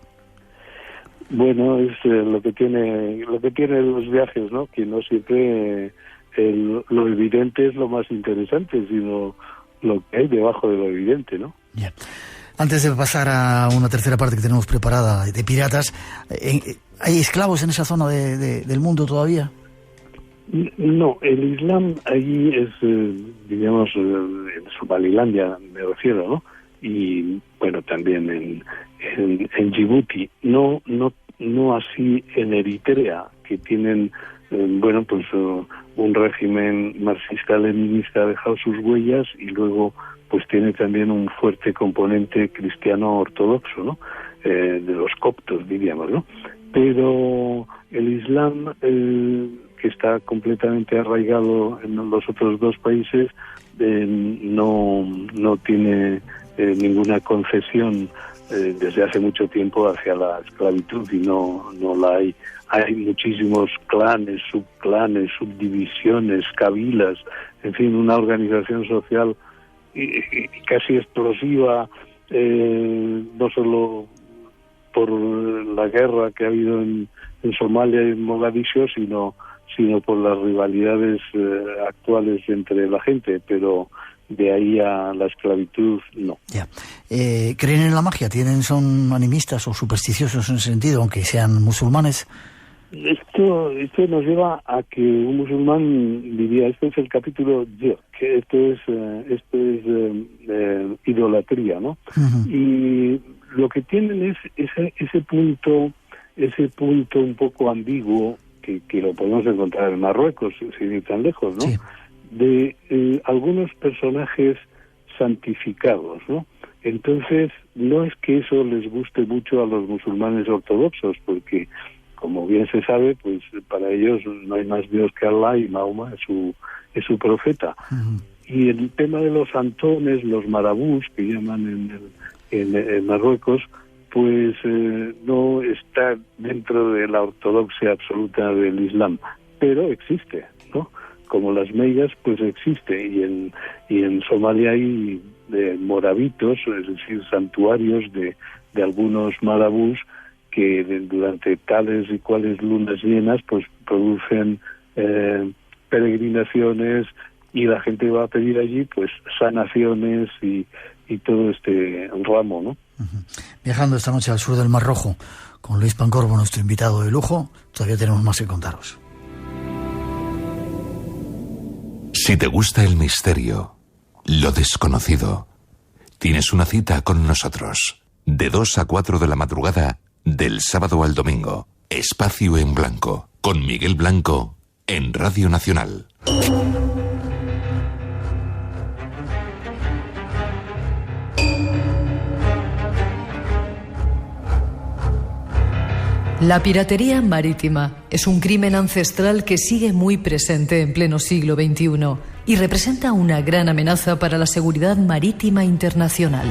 Bueno, es lo que tiene los viajes, ¿no? Que no siempre lo evidente es lo más interesante, sino lo que hay debajo de lo evidente, ¿no? Ya. Antes de pasar a una tercera parte que tenemos preparada de piratas, ¿hay esclavos en esa zona del mundo todavía? No, el Islam allí es, digamos, en Somalilandia me refiero, ¿no? Y bueno, también en Djibouti, no así en Eritrea, que tienen, un régimen marxista-leninista ha dejado sus huellas, y luego pues tiene también un fuerte componente cristiano ortodoxo, ¿no? De los coptos, diríamos, ¿no? Pero el Islam que está completamente arraigado en los otros dos países, no tiene ninguna concesión desde hace mucho tiempo hacia la esclavitud, y no la hay. Hay muchísimos clanes, subdivisiones, cabilas, en fin, una organización social casi explosiva, no solo por la guerra que ha habido en Somalia y en Mogadiscio, sino por las rivalidades actuales entre la gente, pero de ahí a la esclavitud, no. Ya. ¿Creen en la magia? ¿Son animistas o supersticiosos en ese sentido, aunque sean musulmanes? Esto nos lleva a que un musulmán diría, este es el capítulo yo, que esto es idolatría, ¿no? Uh-huh. Y lo que tienen es ese punto un poco ambiguo que lo podemos encontrar en Marruecos, sin ir tan lejos, ¿no? Sí. De algunos personajes santificados, ¿no? Entonces, no es que eso les guste mucho a los musulmanes ortodoxos, porque, como bien se sabe, pues para ellos no hay más Dios que Allah, y Mahoma es su profeta. Uh-huh. Y el tema de los santones, los marabús, que llaman en Marruecos, pues no está dentro de la ortodoxia absoluta del Islam, pero existe, ¿no? Como las meigas, pues existe, y en Somalia hay morabitos, es decir, santuarios de algunos marabús que durante tales y cuales lunas llenas pues producen peregrinaciones, y la gente va a pedir allí pues sanaciones y todo este ramo, ¿no? Uh-huh. Viajando esta noche al sur del Mar Rojo con Luis Pancorbo, nuestro invitado de lujo, todavía tenemos más que contaros. Si te gusta el misterio, lo desconocido, tienes una cita con nosotros. De 2 a 4 de la madrugada, del sábado al domingo. Espacio en Blanco, con Miguel Blanco, en Radio Nacional. La piratería marítima es un crimen ancestral que sigue muy presente en pleno siglo XXI y representa una gran amenaza para la seguridad marítima internacional.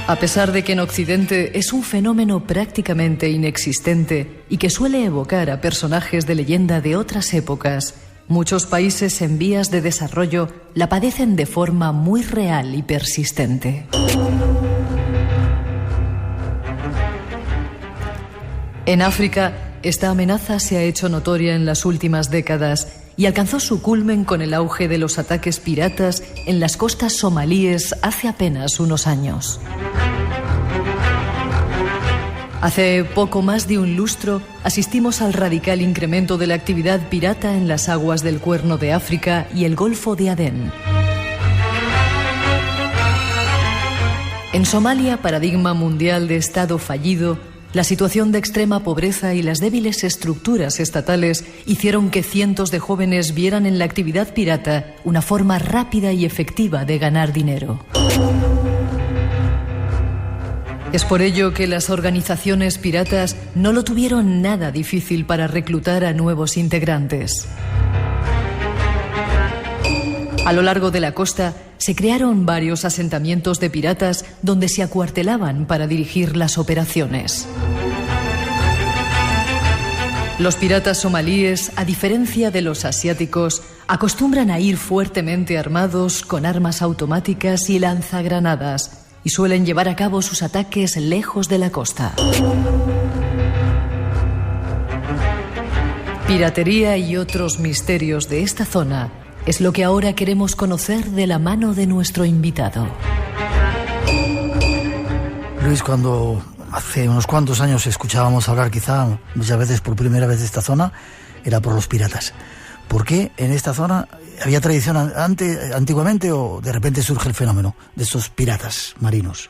A pesar de que en Occidente es un fenómeno prácticamente inexistente y que suele evocar a personajes de leyenda de otras épocas, muchos países en vías de desarrollo la padecen de forma muy real y persistente. En África, esta amenaza se ha hecho notoria en las últimas décadas y alcanzó su culmen con el auge de los ataques piratas en las costas somalíes hace apenas unos años. Hace poco más de un lustro asistimos al radical incremento de la actividad pirata en las aguas del Cuerno de África y el Golfo de Adén. En Somalia, paradigma mundial de Estado fallido, la situación de extrema pobreza y las débiles estructuras estatales hicieron que cientos de jóvenes vieran en la actividad pirata una forma rápida y efectiva de ganar dinero. Es por ello que las organizaciones piratas no lo tuvieron nada difícil para reclutar a nuevos integrantes. A lo largo de la costa se crearon varios asentamientos de piratas donde se acuartelaban para dirigir las operaciones. Los piratas somalíes, a diferencia de los asiáticos, acostumbran a ir fuertemente armados con armas automáticas y lanzagranadas y suelen llevar a cabo sus ataques lejos de la costa. Piratería y otros misterios de esta zona es lo que ahora queremos conocer de la mano de nuestro invitado. Luis, cuando hace unos cuantos años escuchábamos hablar, quizá muchas veces por primera vez, de esta zona, era por los piratas. ¿Por qué en esta zona había tradición antiguamente, o de repente surge el fenómeno de estos piratas marinos?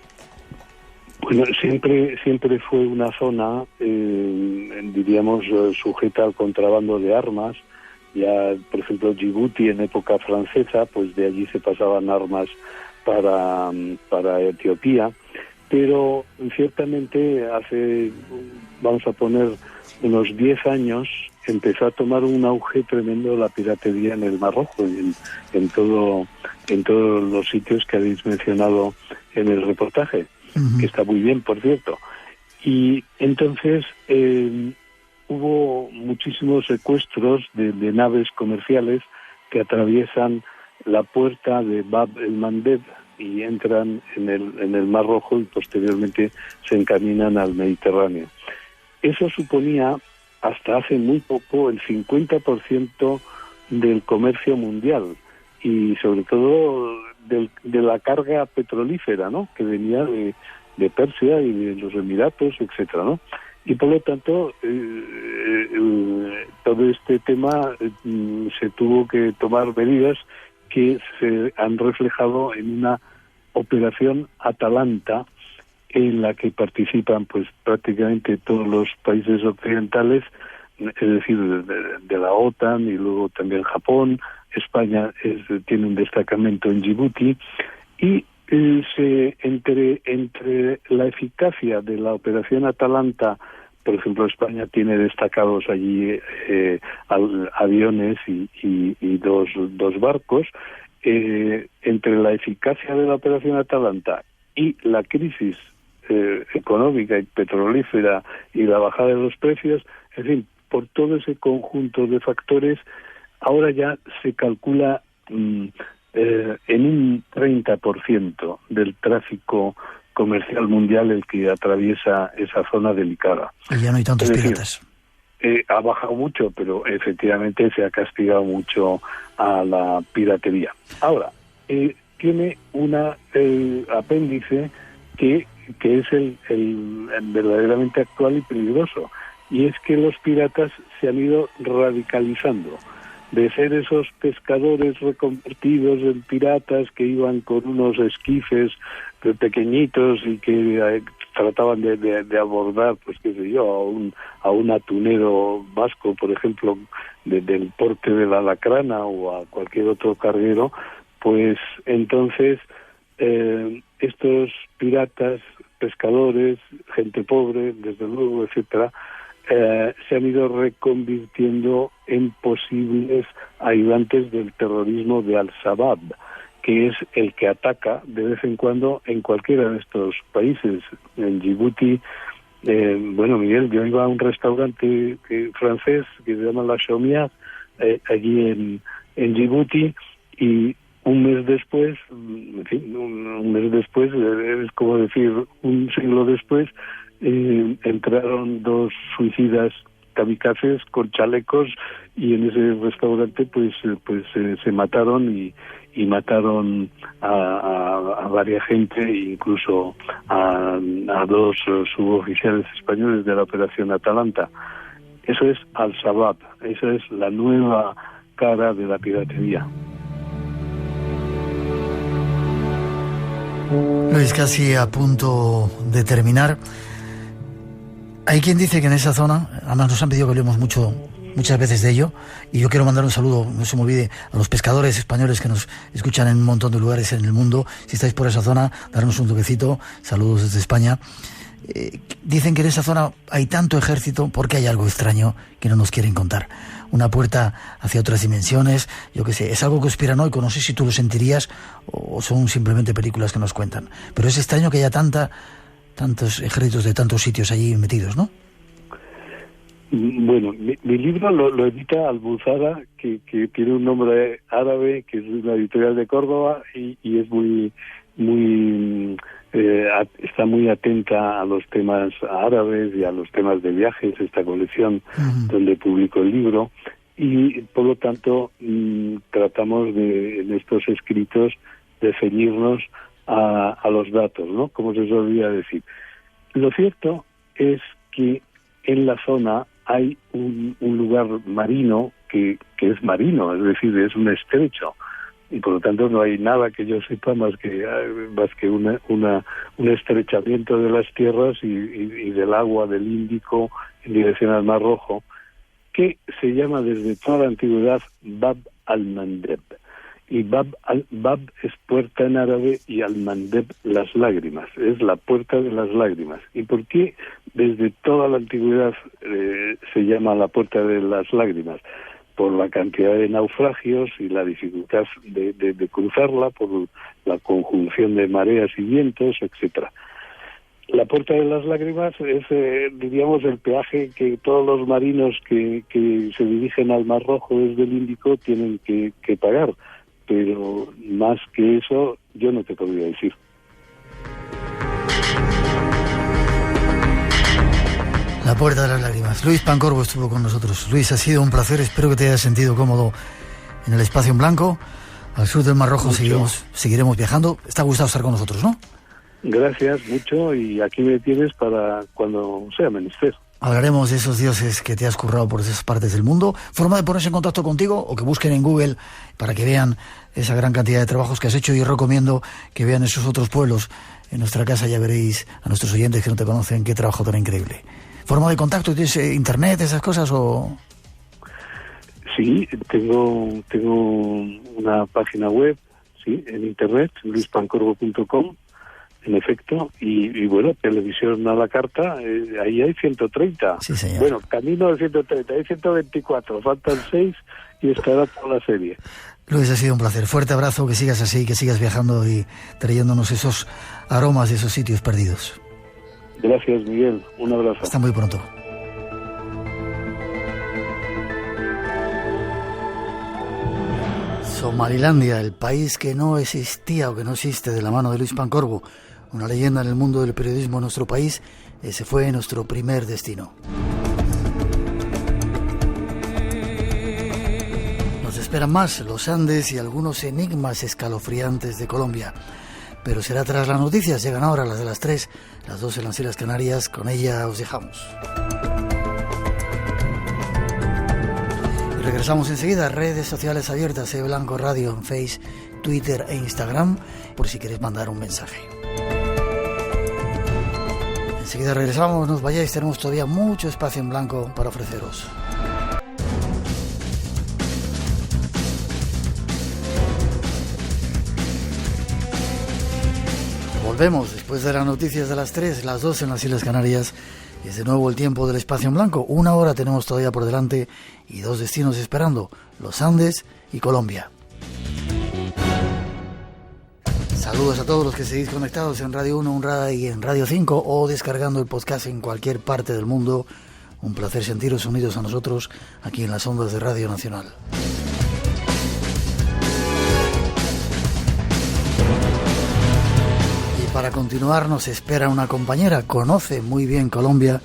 Bueno, siempre fue una zona, diríamos, sujeta al contrabando de armas. Ya, por ejemplo, Djibouti en época francesa, pues de allí se pasaban armas para Etiopía. pero ciertamente hace, vamos a poner, unos 10 años empezó a tomar un auge tremendo la piratería en el Mar Rojo y en todos los sitios que habéis mencionado en el reportaje, que está muy bien, por cierto. Y entonces hubo muchísimos secuestros de naves comerciales que atraviesan la puerta de Bab el-Mandeb y entran en el Mar Rojo y posteriormente se encaminan al Mediterráneo. Eso suponía, hasta hace muy poco, el 50% del comercio mundial y sobre todo de la carga petrolífera, ¿no?, que venía de Persia y de los Emiratos, etcétera, ¿no? Y por lo tanto, todo este tema se tuvo que tomar medidas que se han reflejado en una operación Atalanta en la que participan pues prácticamente todos los países occidentales, es decir, de la OTAN y luego también Japón. España tiene un destacamento en Djibouti y entre la eficacia de la operación Atalanta, por ejemplo, España tiene destacados allí aviones y dos barcos. Entre la eficacia de la operación Atalanta y la crisis económica y petrolífera y la bajada de los precios, en fin, por todo ese conjunto de factores, ahora ya se calcula en un 30% del tráfico comercial mundial el que atraviesa esa zona delicada. Y ya no hay tantos piratas. Ha bajado mucho, pero efectivamente se ha castigado mucho a la piratería. Ahora, tiene una apéndice que es el verdaderamente actual y peligroso, y es que los piratas se han ido radicalizando. De ser esos pescadores reconvertidos en piratas que iban con unos esquifes pequeñitos y que trataban de abordar, pues qué sé yo, a un atunero vasco, por ejemplo, del porte de la Lacrana o a cualquier otro carguero, pues entonces estos piratas, pescadores, gente pobre, desde luego, etcétera, se han ido reconvirtiendo en posibles ayudantes del terrorismo de Al-Shabaab, que es el que ataca de vez en cuando en cualquiera de estos países. En Djibouti, bueno, Miguel, yo iba a un restaurante francés que se llama La Chaumière, allí en Djibouti, y un mes después, en fin, un mes después, es como decir un siglo después, entraron dos suicidas kamikazes con chalecos y en ese restaurante pues se mataron y mataron a varias gente, incluso a dos suboficiales españoles de la operación Atalanta. Eso es Al-Shabaab, esa es la nueva cara de la piratería. Luis, casi a punto de terminar. Hay quien dice que en esa zona, además nos han pedido que hablemos muchas veces de ello, y yo quiero mandar un saludo, no se me olvide, a los pescadores españoles que nos escuchan en un montón de lugares en el mundo. Si estáis por esa zona, darnos un toquecito. Saludos desde España. Dicen que en esa zona hay tanto ejército porque hay algo extraño que no nos quieren contar. Una puerta hacia otras dimensiones, yo qué sé, es algo conspiranoico, no sé si tú lo sentirías o son simplemente películas que nos cuentan. Pero es extraño que haya tantos ejércitos de tantos sitios allí metidos, ¿no? Bueno, mi libro lo edita Albuzara, que tiene un nombre árabe, que es una editorial de Córdoba y es está muy atenta a los temas árabes y a los temas de viajes, esta colección donde publico el libro, y por lo tanto tratamos en estos escritos de ceñirnos a los datos, ¿no?, como se solía decir. Lo cierto es que en la zona hay un lugar marino que es marino, es decir, es un estrecho, y por lo tanto no hay nada que yo sepa más que un estrechamiento de las tierras y del agua del Índico en dirección al Mar Rojo, que se llama desde toda la antigüedad Bab al-Mandeb. y Bab es puerta en árabe y Al-Mandeb las lágrimas, es la puerta de las lágrimas. ¿Y por qué desde toda la antigüedad se llama la puerta de las lágrimas? Por la cantidad de naufragios y la dificultad de cruzarla, por la conjunción de mareas y vientos, etcétera. La puerta de las lágrimas es, diríamos, el peaje que todos los marinos que se dirigen al Mar Rojo desde el Índico tienen que pagar. Pero más que eso, yo no te podría decir. La puerta de las lágrimas. Luis Pancorbo estuvo con nosotros. Luis, ha sido un placer. Espero que te hayas sentido cómodo en el espacio en blanco. Al sur del Mar Rojo seguiremos viajando. Está gustado estar con nosotros, ¿no? Gracias mucho, y aquí me tienes para cuando sea menester. Hablaremos de esos dioses que te has currado por esas partes del mundo. Forma de ponerse en contacto contigo, o que busquen en Google para que vean esa gran cantidad de trabajos que has hecho, y recomiendo que vean esos otros pueblos. En nuestra casa ya veréis, a nuestros oyentes que no te conocen, qué trabajo tan increíble. ¿Forma de contacto? ¿Tienes internet, esas cosas o...? Sí, tengo una página web, sí, en internet, luispancorbo.com. En efecto, y bueno, televisión a la carta, ahí hay 130. Sí, señor. Bueno, camino de 130, hay 124, faltan 6 y estará toda la serie. Luis, ha sido un placer. Fuerte abrazo, que sigas así, que sigas viajando y trayéndonos esos aromas de esos sitios perdidos. Gracias, Miguel. Un abrazo. Hasta muy pronto. Somalilandia, el país que no existía o que no existe, de la mano de Luis Pancorbo, una leyenda en el mundo del periodismo en nuestro país. Ese fue nuestro primer destino. Nos esperan más, los Andes y algunos enigmas escalofriantes de Colombia. Pero será tras las noticias. Llegan ahora las de las 3, las 2 en las Islas Canarias. Con ella os dejamos. Y regresamos enseguida. Redes sociales abiertas, Blanco Radio en Face, Twitter e Instagram, por si queréis mandar un mensaje. Enseguida regresamos, no os vayáis, tenemos todavía mucho espacio en blanco para ofreceros. Volvemos después de las noticias de las 3, las 2 en las Islas Canarias. Y es de nuevo el tiempo del espacio en blanco. 1 hora tenemos todavía por delante y 2 destinos esperando: los Andes y Colombia. Saludos a todos los que seguís conectados en Radio 1 y en Radio 5, o descargando el podcast en cualquier parte del mundo. Un placer sentiros unidos a nosotros aquí en las ondas de Radio Nacional. Y para continuar nos espera una compañera. Conoce muy bien Colombia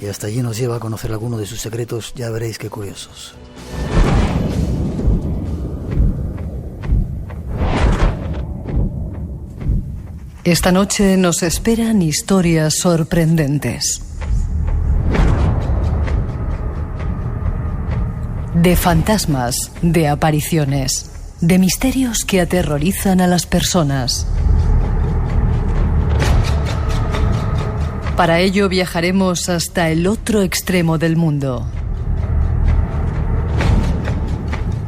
y hasta allí nos lleva a conocer algunos de sus secretos. Ya veréis qué curiosos. Esta noche nos esperan historias sorprendentes. De fantasmas, de apariciones, de misterios que aterrorizan a las personas. Para ello viajaremos hasta el otro extremo del mundo.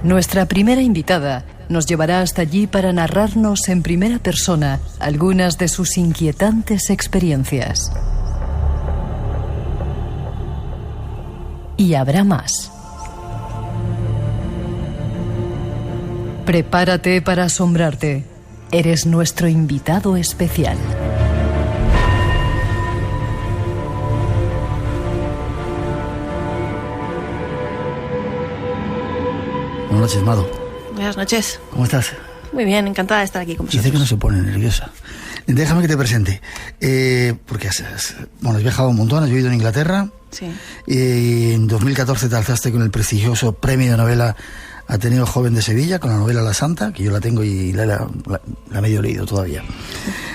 Nuestra primera invitada nos llevará hasta allí para narrarnos en primera persona algunas de sus inquietantes experiencias. Y habrá más. Prepárate para asombrarte. Eres nuestro invitado especial. Buenas noches, Mado. Buenas noches. ¿Cómo estás? Muy bien, encantada de estar aquí con vosotros. Dice que no se pone nerviosa. Déjame que te presente. Porque has viajado un montón, has vivido en Inglaterra. Sí. En 2014 te alzaste con el prestigioso premio de novela Ateneo Joven de Sevilla, con la novela La Santa, que yo la tengo y la medio leído todavía.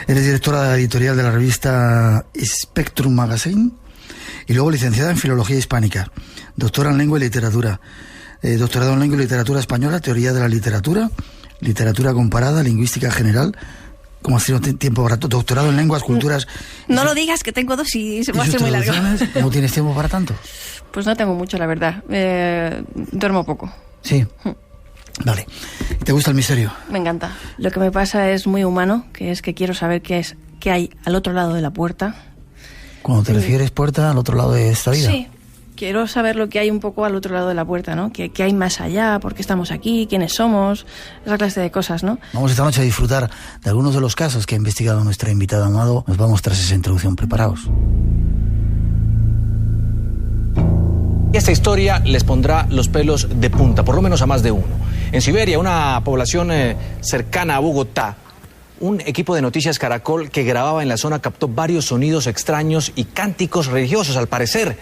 Eres directora de la editorial de la revista Spectrum Magazine y luego licenciada en Filología Hispánica, doctora en Lengua y Literatura. Doctorado en Lengua y Literatura Española, Teoría de la Literatura, Literatura Comparada, Lingüística General. ¿Cómo has tenido tiempo para todo? Doctorado en Lenguas, Culturas... No lo digas, que tengo 2 y se va a hacer muy largo. ¿Cómo tienes tiempo para tanto? Pues no tengo mucho, la verdad. Duermo poco. Sí. Vale. ¿Te gusta el misterio? Me encanta. Lo que me pasa es muy humano, que es que quiero saber qué hay al otro lado de la puerta. Cuando te refieres puerta, al otro lado de esta vida. Sí. Quiero saber lo que hay un poco al otro lado de la puerta, ¿no? ¿Qué hay más allá? ¿Por qué estamos aquí? ¿Quiénes somos? Esa clase de cosas, ¿no? Vamos esta noche a disfrutar de algunos de los casos que ha investigado nuestra invitada Amado. Nos vamos tras esa introducción. Preparaos. Esta historia les pondrá los pelos de punta, por lo menos a más de uno. En Siberia, una población cercana a Bogotá, un equipo de Noticias Caracol que grababa en la zona captó varios sonidos extraños y cánticos religiosos, al parecer,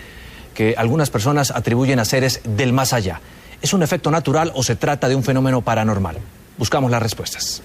que algunas personas atribuyen a seres del más allá. ¿Es un efecto natural o se trata de un fenómeno paranormal? Buscamos las respuestas.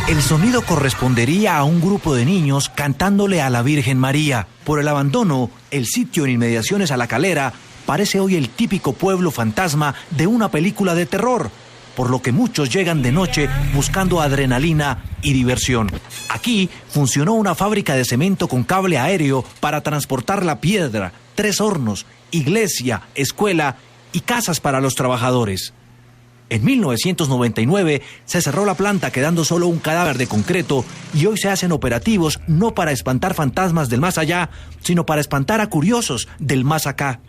El sonido correspondería a un grupo de niños cantándole a la Virgen María. Por el abandono, el sitio en inmediaciones a La Calera parece hoy el típico pueblo fantasma de una película de terror, por lo que muchos llegan de noche buscando adrenalina y diversión. Aquí funcionó una fábrica de cemento con cable aéreo para transportar la piedra, 3 hornos, iglesia, escuela y casas para los trabajadores. En 1999 se cerró la planta quedando solo un cadáver de concreto y hoy se hacen operativos no para espantar fantasmas del más allá, sino para espantar a curiosos del más acá.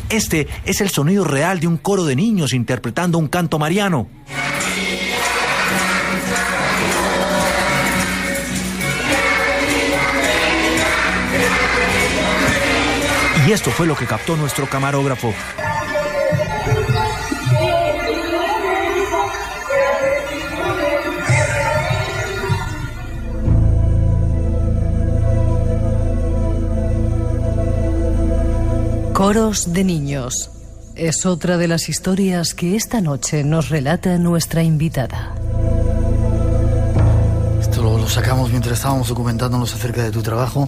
Este es el sonido real de un coro de niños interpretando un canto mariano. Y esto fue lo que captó nuestro camarógrafo. Coros de niños. Es otra de las historias que esta noche nos relata nuestra invitada. Esto lo sacamos mientras estábamos documentándonos acerca de tu trabajo.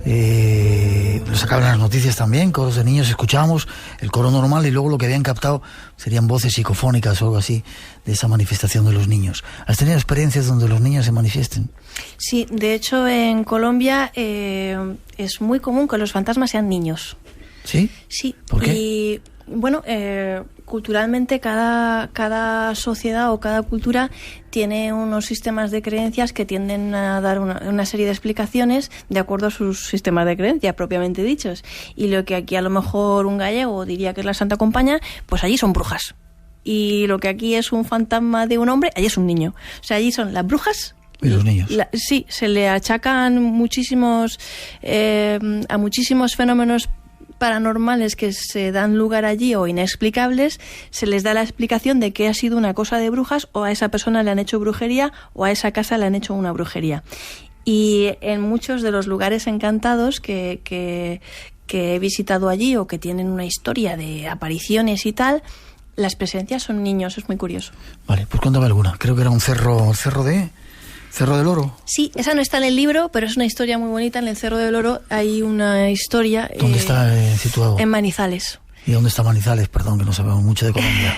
Lo sacaban las noticias también, coros de niños. Escuchábamos el coro normal y luego lo que habían captado serían voces psicofónicas o algo así de esa manifestación de los niños. ¿Has tenido experiencias donde los niños se manifiesten? Sí, de hecho en Colombia es muy común que los fantasmas sean niños. ¿Sí? Sí. ¿Por qué? Y bueno, culturalmente cada sociedad o cada cultura tiene unos sistemas de creencias que tienden a dar una serie de explicaciones de acuerdo a sus sistemas de creencias propiamente dichos. Y lo que aquí a lo mejor un gallego diría que es la Santa Compaña, pues allí son brujas. Y lo que aquí es un fantasma de un hombre, allí es un niño. O sea, allí son las brujas. ¿Y los niños? Sí, se le achacan muchísimos fenómenos paranormales que se dan lugar allí o inexplicables. Se les da la explicación de que ha sido una cosa de brujas, o a esa persona le han hecho brujería, o a esa casa le han hecho una brujería. Y en muchos de los lugares encantados que he visitado allí o que tienen una historia de apariciones y tal, las presencias son niños. Es muy curioso. Vale, pues cuéntame alguna. Creo que era un cerro del Oro. Sí, esa no está en el libro, pero es una historia muy bonita. En el Cerro del Oro hay una historia... ¿Dónde está situado? En Manizales. ¿Y dónde está Manizales? Perdón, que no sabemos mucho de Colombia.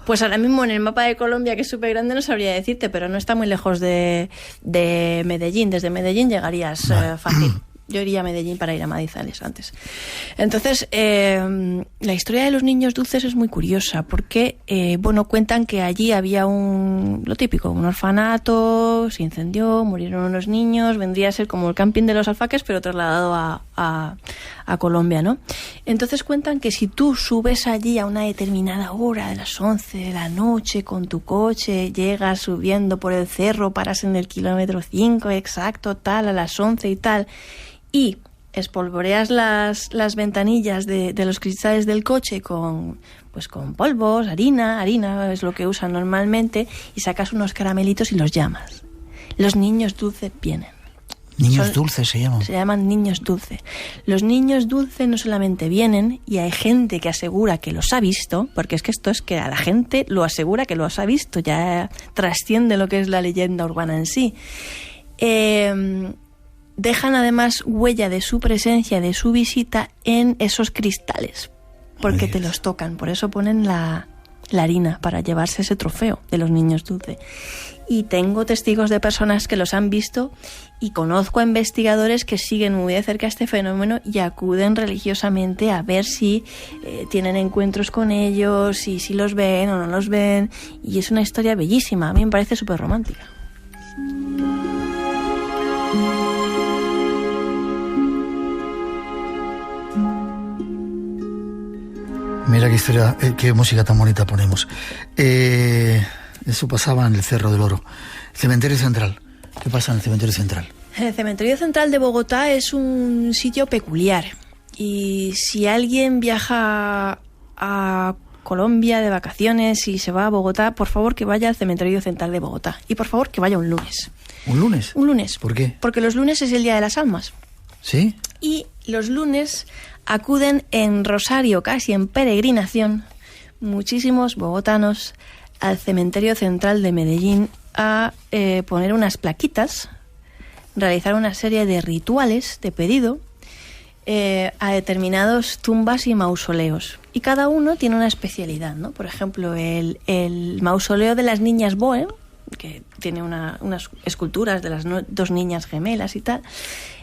Pues ahora mismo en el mapa de Colombia, que es súper grande, no sabría decirte, pero no está muy lejos de Medellín. Desde Medellín llegarías fácil. Yo iría a Medellín para ir a Manizales antes. Entonces, la historia de los niños dulces es muy curiosa porque, cuentan que allí había lo típico, un orfanato, se incendió, murieron unos niños, vendría a ser como el camping de los alfaques, pero trasladado a Colombia, ¿no? Entonces cuentan que si tú subes allí a una determinada hora, de las 11 de la noche, con tu coche, llegas subiendo por el cerro, paras en el kilómetro 5 exacto, tal, a las 11 y tal, y espolvoreas las ventanillas de los cristales del coche con polvos, harina es lo que usan normalmente, y sacas unos caramelitos y los llamas. Los niños dulces vienen. ¿Niños dulces se llaman? Se llaman niños dulces. Los niños dulces no solamente vienen, y hay gente que asegura que los ha visto, porque es que esto es que a la gente lo asegura que los ha visto, ya trasciende lo que es la leyenda urbana en sí. Dejan además huella de su presencia, de su visita en esos cristales, porque te los tocan, por eso ponen la la harina para llevarse ese trofeo de los niños dulce. Y tengo testigos de personas que los han visto y conozco a investigadores que siguen muy de cerca este fenómeno y acuden religiosamente a ver si tienen encuentros con ellos y si los ven o no los ven. Y es una historia bellísima, a mí me parece súper romántica. Mira qué historia, qué música tan bonita ponemos. Eso pasaba en el Cerro del Oro. Cementerio Central. ¿Qué pasa en el Cementerio Central? El Cementerio Central de Bogotá es un sitio peculiar. Y si alguien viaja a Colombia de vacaciones y se va a Bogotá, por favor que vaya al Cementerio Central de Bogotá. Y por favor que vaya un lunes. ¿Un lunes? Un lunes. ¿Por qué? Porque los lunes es el Día de las Almas. ¿Sí? Y los lunes acuden en rosario, casi en peregrinación, muchísimos bogotanos al Cementerio Central de Medellín a poner unas plaquitas, realizar una serie de rituales de pedido a determinados tumbas y mausoleos. Y cada uno tiene una especialidad, ¿no? Por ejemplo, el mausoleo de las niñas Bohem, que tiene unas esculturas de las dos niñas gemelas y tal,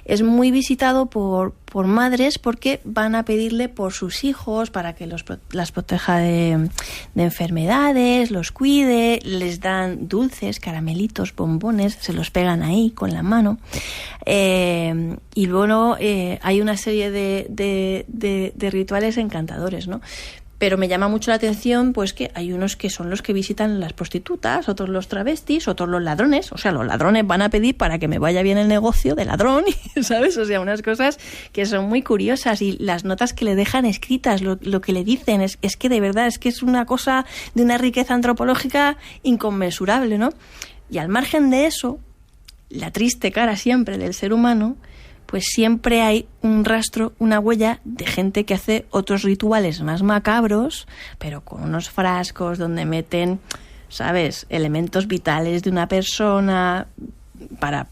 es muy visitado por madres porque van a pedirle por sus hijos para que las proteja de enfermedades, los cuide, les dan dulces, caramelitos, bombones, se los pegan ahí con la mano. Y luego hay una serie de rituales encantadores, ¿no? Pero me llama mucho la atención pues que hay unos que son los que visitan las prostitutas, otros los travestis, otros los ladrones. O sea, los ladrones van a pedir para que me vaya bien el negocio de ladrón, ¿sabes? O sea, unas cosas que son muy curiosas y las notas que le dejan escritas, lo que le dicen, es que de verdad es que es una cosa de una riqueza antropológica inconmensurable, ¿no? Y al margen de eso, la triste cara siempre del ser humano, pues siempre hay un rastro, una huella de gente que hace otros rituales más macabros, pero con unos frascos donde meten, ¿sabes?, elementos vitales de una persona para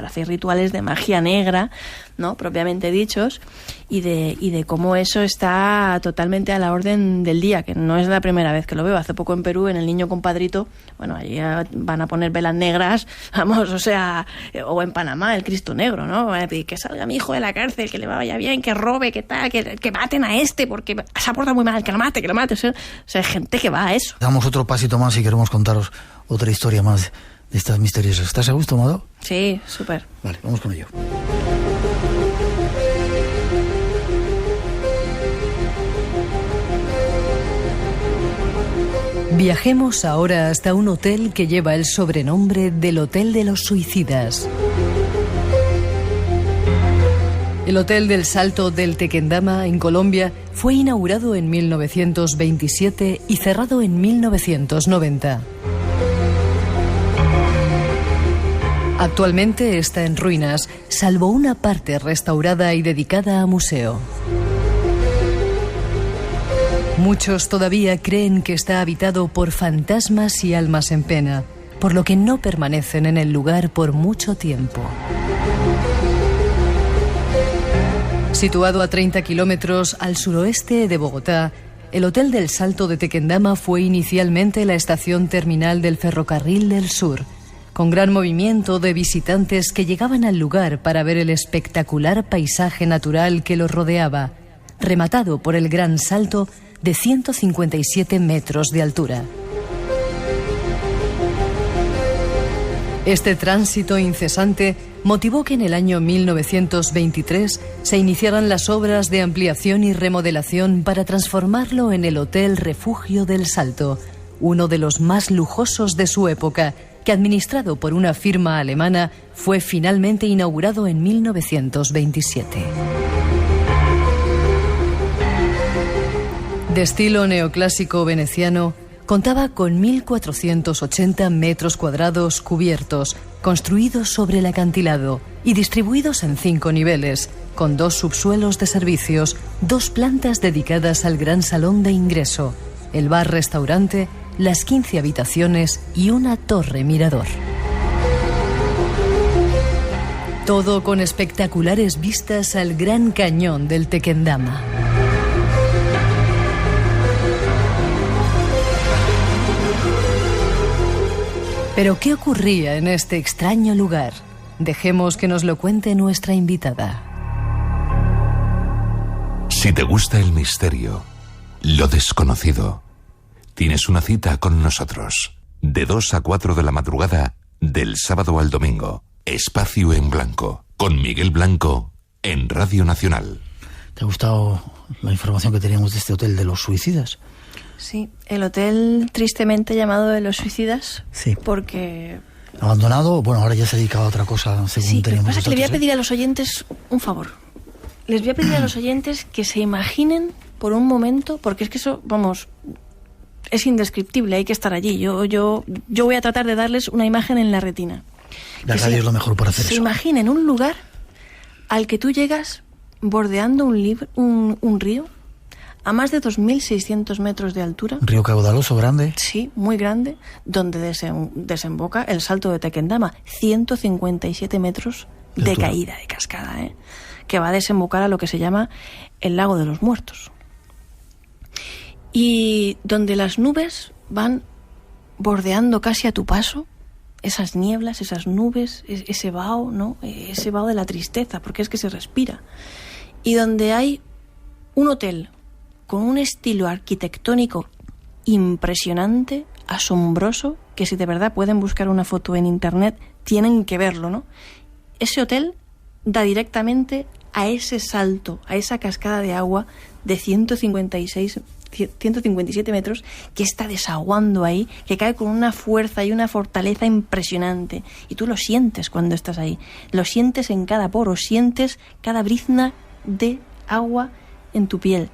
hacer rituales de magia negra, ¿no?, propiamente dichos, y de cómo eso está totalmente a la orden del día, que no es la primera vez que lo veo. Hace poco en Perú, en el Niño Compadrito, bueno, allí van a poner velas negras, vamos, o sea, o en Panamá, el Cristo Negro, ¿no? Van a pedir que salga mi hijo de la cárcel, que le vaya bien, que robe, que tal, que maten a este, porque se ha portado muy mal, que lo mate, o sea, hay gente que va a eso. Damos otro pasito más y queremos contaros otra historia más de estas misteriosas. ¿Estás a gusto, Amado? Sí, súper. Vale, vamos con ello. Viajemos ahora hasta un hotel que lleva el sobrenombre del Hotel de los Suicidas. El Hotel del Salto del Tequendama, en Colombia, fue inaugurado en 1927 y cerrado en 1990. Actualmente está en ruinas, salvo una parte restaurada y dedicada a museo. Muchos todavía creen que está habitado por fantasmas y almas en pena, por lo que no permanecen en el lugar por mucho tiempo. Situado a 30 kilómetros al suroeste de Bogotá, el Hotel del Salto de Tequendama fue inicialmente la estación terminal del Ferrocarril del Sur, con gran movimiento de visitantes que llegaban al lugar para ver el espectacular paisaje natural que los rodeaba, rematado por el gran salto de 157 metros de altura. Este tránsito incesante motivó que en el año 1923 se iniciaran las obras de ampliación y remodelación para transformarlo en el Hotel Refugio del Salto, uno de los más lujosos de su época, que administrado por una firma alemana fue finalmente inaugurado en 1927. De estilo neoclásico veneciano, contaba con 1.480 metros cuadrados cubiertos, construidos sobre el acantilado y distribuidos en 5 niveles, con 2 subsuelos de servicios, 2 plantas dedicadas al gran salón de ingreso, el bar-restaurante, las 15 habitaciones y una torre mirador. Todo con espectaculares vistas al Gran Cañón del Tequendama. Pero ¿qué ocurría en este extraño lugar? Dejemos que nos lo cuente nuestra invitada. Si te gusta el misterio, lo desconocido, tienes una cita con nosotros. De 2 a 4 de la madrugada, del sábado al domingo. Espacio en Blanco, con Miguel Blanco, en Radio Nacional. ¿Te ha gustado la información que teníamos de este hotel de los suicidas? Sí, el hotel tristemente llamado de los suicidas. Sí. Porque... abandonado, bueno, ahora ya se ha dedicado a otra cosa, según sí, teníamos pasa que le voy a nosotros, pedir a los oyentes un favor. Les voy a pedir a los oyentes que se imaginen por un momento, porque es que eso, vamos, es indescriptible, hay que estar allí. Yo voy a tratar de darles una imagen en la retina. La radio es lo mejor para hacer se eso. imaginen un lugar al que tú llegas bordeando un río a más de 2.600 metros de altura. Un río caudaloso, grande. Sí, muy grande, donde desemboca el Salto de Tequendama, 157 metros de caída, de cascada, que va a desembocar a lo que se llama el Lago de los Muertos. Y donde las nubes van bordeando casi a tu paso, esas nieblas, esas nubes, ese vaho, ¿no? Ese vaho de la tristeza, porque es que se respira. Y donde hay un hotel con un estilo arquitectónico impresionante, asombroso, que si de verdad pueden buscar una foto en internet, tienen que verlo, ¿no? Ese hotel da directamente a ese salto, a esa cascada de agua de 157 metros que está desaguando ahí, que cae con una fuerza y una fortaleza impresionante. Y tú lo sientes cuando estás ahí. Lo sientes en cada poro, sientes cada brizna de agua en tu piel.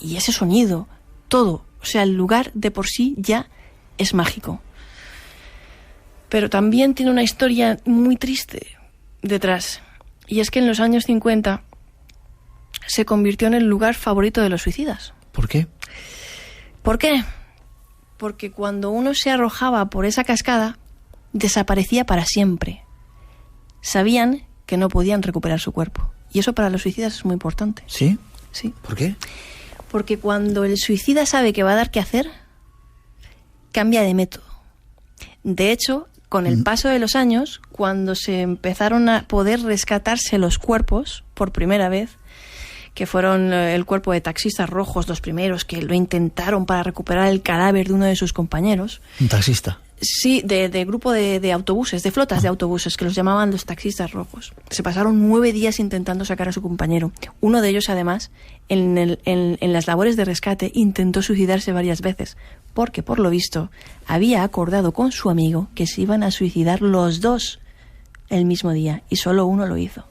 Y ese sonido, todo, o sea, el lugar de por sí ya es mágico. Pero también tiene una historia muy triste detrás. Y es que en los años 50 se convirtió en el lugar favorito de los suicidas. ¿Por qué? ¿Por qué? Porque cuando uno se arrojaba por esa cascada, desaparecía para siempre. Sabían que no podían recuperar su cuerpo. Y eso para los suicidas es muy importante. ¿Sí? Sí. ¿Por qué? Porque cuando el suicida sabe que va a dar que hacer, cambia de método. De hecho, con el paso de los años, cuando se empezaron a poder rescatarse los cuerpos por primera vez, que fueron el cuerpo de taxistas rojos los primeros que lo intentaron para recuperar el cadáver de uno de sus compañeros. ¿Un taxista? Sí, de grupo de autobuses, de flotas de autobuses, que los llamaban los taxistas rojos. Se pasaron 9 días intentando sacar a su compañero. Uno de ellos, además, en las labores de rescate, intentó suicidarse varias veces, porque, por lo visto, había acordado con su amigo que se iban a suicidar los dos el mismo día, y solo uno lo hizo.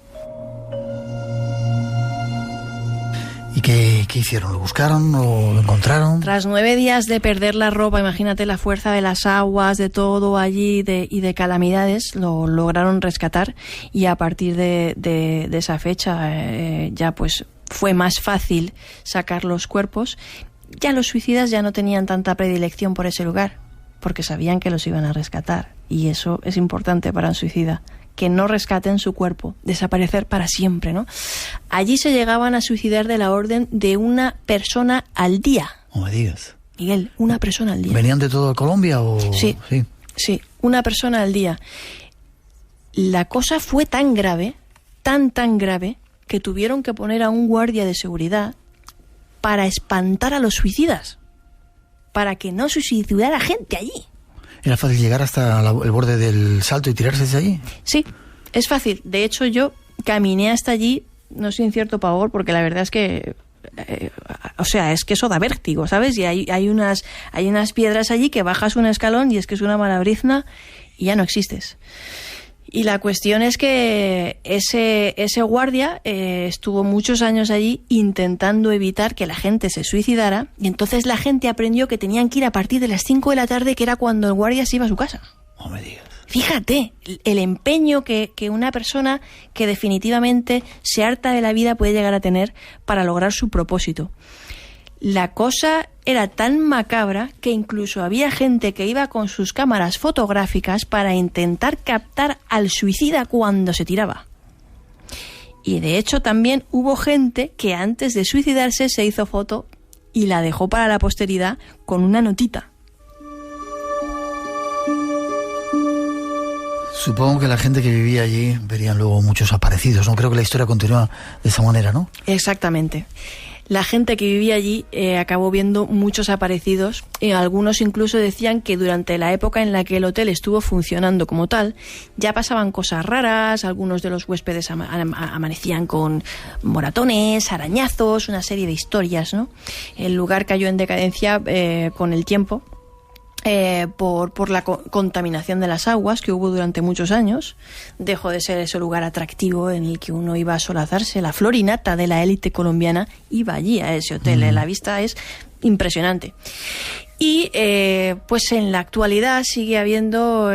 ¿Y qué hicieron? ¿Lo buscaron o lo encontraron? Tras 9 días de perder la ropa, imagínate la fuerza de las aguas, de todo allí y de calamidades, lo lograron rescatar, y a partir de esa fecha ya pues fue más fácil sacar los cuerpos. Ya los suicidas ya no tenían tanta predilección por ese lugar, porque sabían que los iban a rescatar, y eso es importante para un suicida, que no rescaten su cuerpo, desaparecer para siempre, ¿no? Allí se llegaban a suicidar de la orden de una persona al día. No me digas. Miguel, una persona al día. ¿Venían de toda Colombia o...? Sí, una persona al día. La cosa fue tan grave, tan grave, que tuvieron que poner a un guardia de seguridad para espantar a los suicidas, para que no suicidara gente allí. ¿Era fácil llegar hasta el borde del salto y tirarse desde allí? Sí, es fácil. De hecho, yo caminé hasta allí, no sin cierto pavor, porque la verdad es que... es que eso da vértigo, ¿sabes? Y hay unas piedras allí que bajas un escalón y es que es una malabrizna y ya no existes. Y la cuestión es que ese guardia estuvo muchos años allí intentando evitar que la gente se suicidara, y entonces la gente aprendió que tenían que ir a partir de las 5 de la tarde, que era cuando el guardia se iba a su casa. No me digas. Fíjate, el empeño que una persona que definitivamente se harta de la vida puede llegar a tener para lograr su propósito. La cosa era tan macabra que incluso había gente que iba con sus cámaras fotográficas para intentar captar al suicida cuando se tiraba. Y de hecho también hubo gente que antes de suicidarse se hizo foto y la dejó para la posteridad con una notita. Supongo que la gente que vivía allí verían luego muchos aparecidos. No creo que la historia continúa de esa manera, ¿no? Exactamente. La gente que vivía allí acabó viendo muchos aparecidos. Algunos incluso decían que durante la época en la que el hotel estuvo funcionando como tal, ya pasaban cosas raras. Algunos de los huéspedes amanecían con moratones, arañazos, una serie de historias, ¿no? El lugar cayó en decadencia con el tiempo. Por la contaminación de las aguas que hubo durante muchos años. Dejó de ser ese lugar atractivo en el que uno iba a solazarse. La flor y nata de la élite colombiana iba allí a ese hotel. La vista es impresionante. Y pues en la actualidad sigue habiendo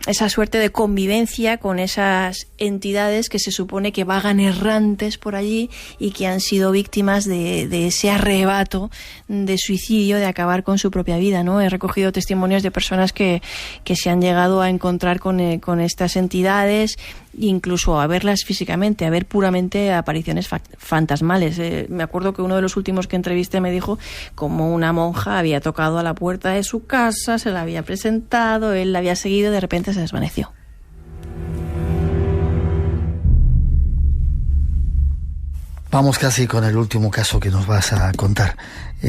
esa suerte de convivencia con esas entidades que se supone que vagan errantes por allí y que han sido víctimas de ese arrebato de suicidio, de acabar con su propia vida, ¿no? He recogido testimonios de personas que se han llegado a encontrar con estas entidades, incluso a verlas físicamente, a ver puramente apariciones fantasmales. Me acuerdo que uno de los últimos que entrevisté me dijo como una monja había tocado a la puerta de su casa, se la había presentado, él la había seguido y de repente se desvaneció. Vamos casi con el último caso que nos vas a contar.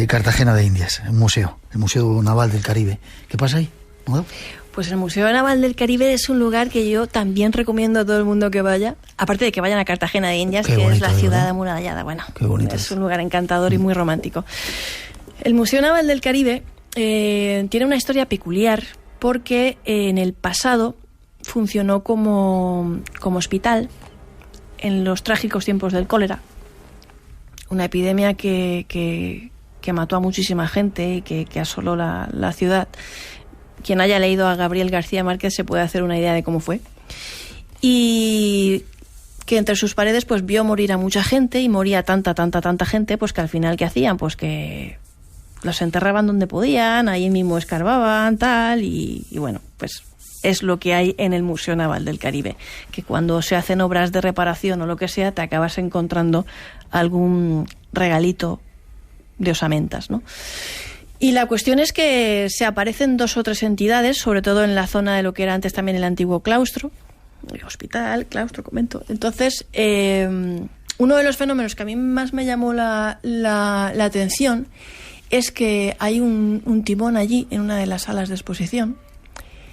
Cartagena de Indias, el Museo Naval del Caribe. ¿Qué pasa ahí? ¿No? Pues el Museo Naval del Caribe es un lugar que yo también recomiendo a todo el mundo que vaya, aparte de que vayan a Cartagena de Indias, que es la ciudad amurallada. Bueno, es un lugar encantador y muy romántico. El Museo Naval del Caribe tiene una historia peculiar porque en el pasado funcionó como hospital en los trágicos tiempos del cólera, una epidemia que mató a muchísima gente y que asoló la ciudad. Quien haya leído a Gabriel García Márquez se puede hacer una idea de cómo fue. Y que entre sus paredes pues vio morir a mucha gente, y moría tanta gente, pues que al final ¿qué hacían? Pues que los enterraban donde podían, ahí mismo escarbaban, tal, y bueno, pues es lo que hay en el Museo Naval del Caribe, que cuando se hacen obras de reparación o lo que sea, te acabas encontrando algún regalito de osamentas, ¿no? Y la cuestión es que se aparecen 2 o 3 entidades, sobre todo en la zona de lo que era antes también el antiguo claustro, el hospital, claustro, comento. Entonces, uno de los fenómenos que a mí más me llamó la atención es que hay un timón allí, en una de las salas de exposición.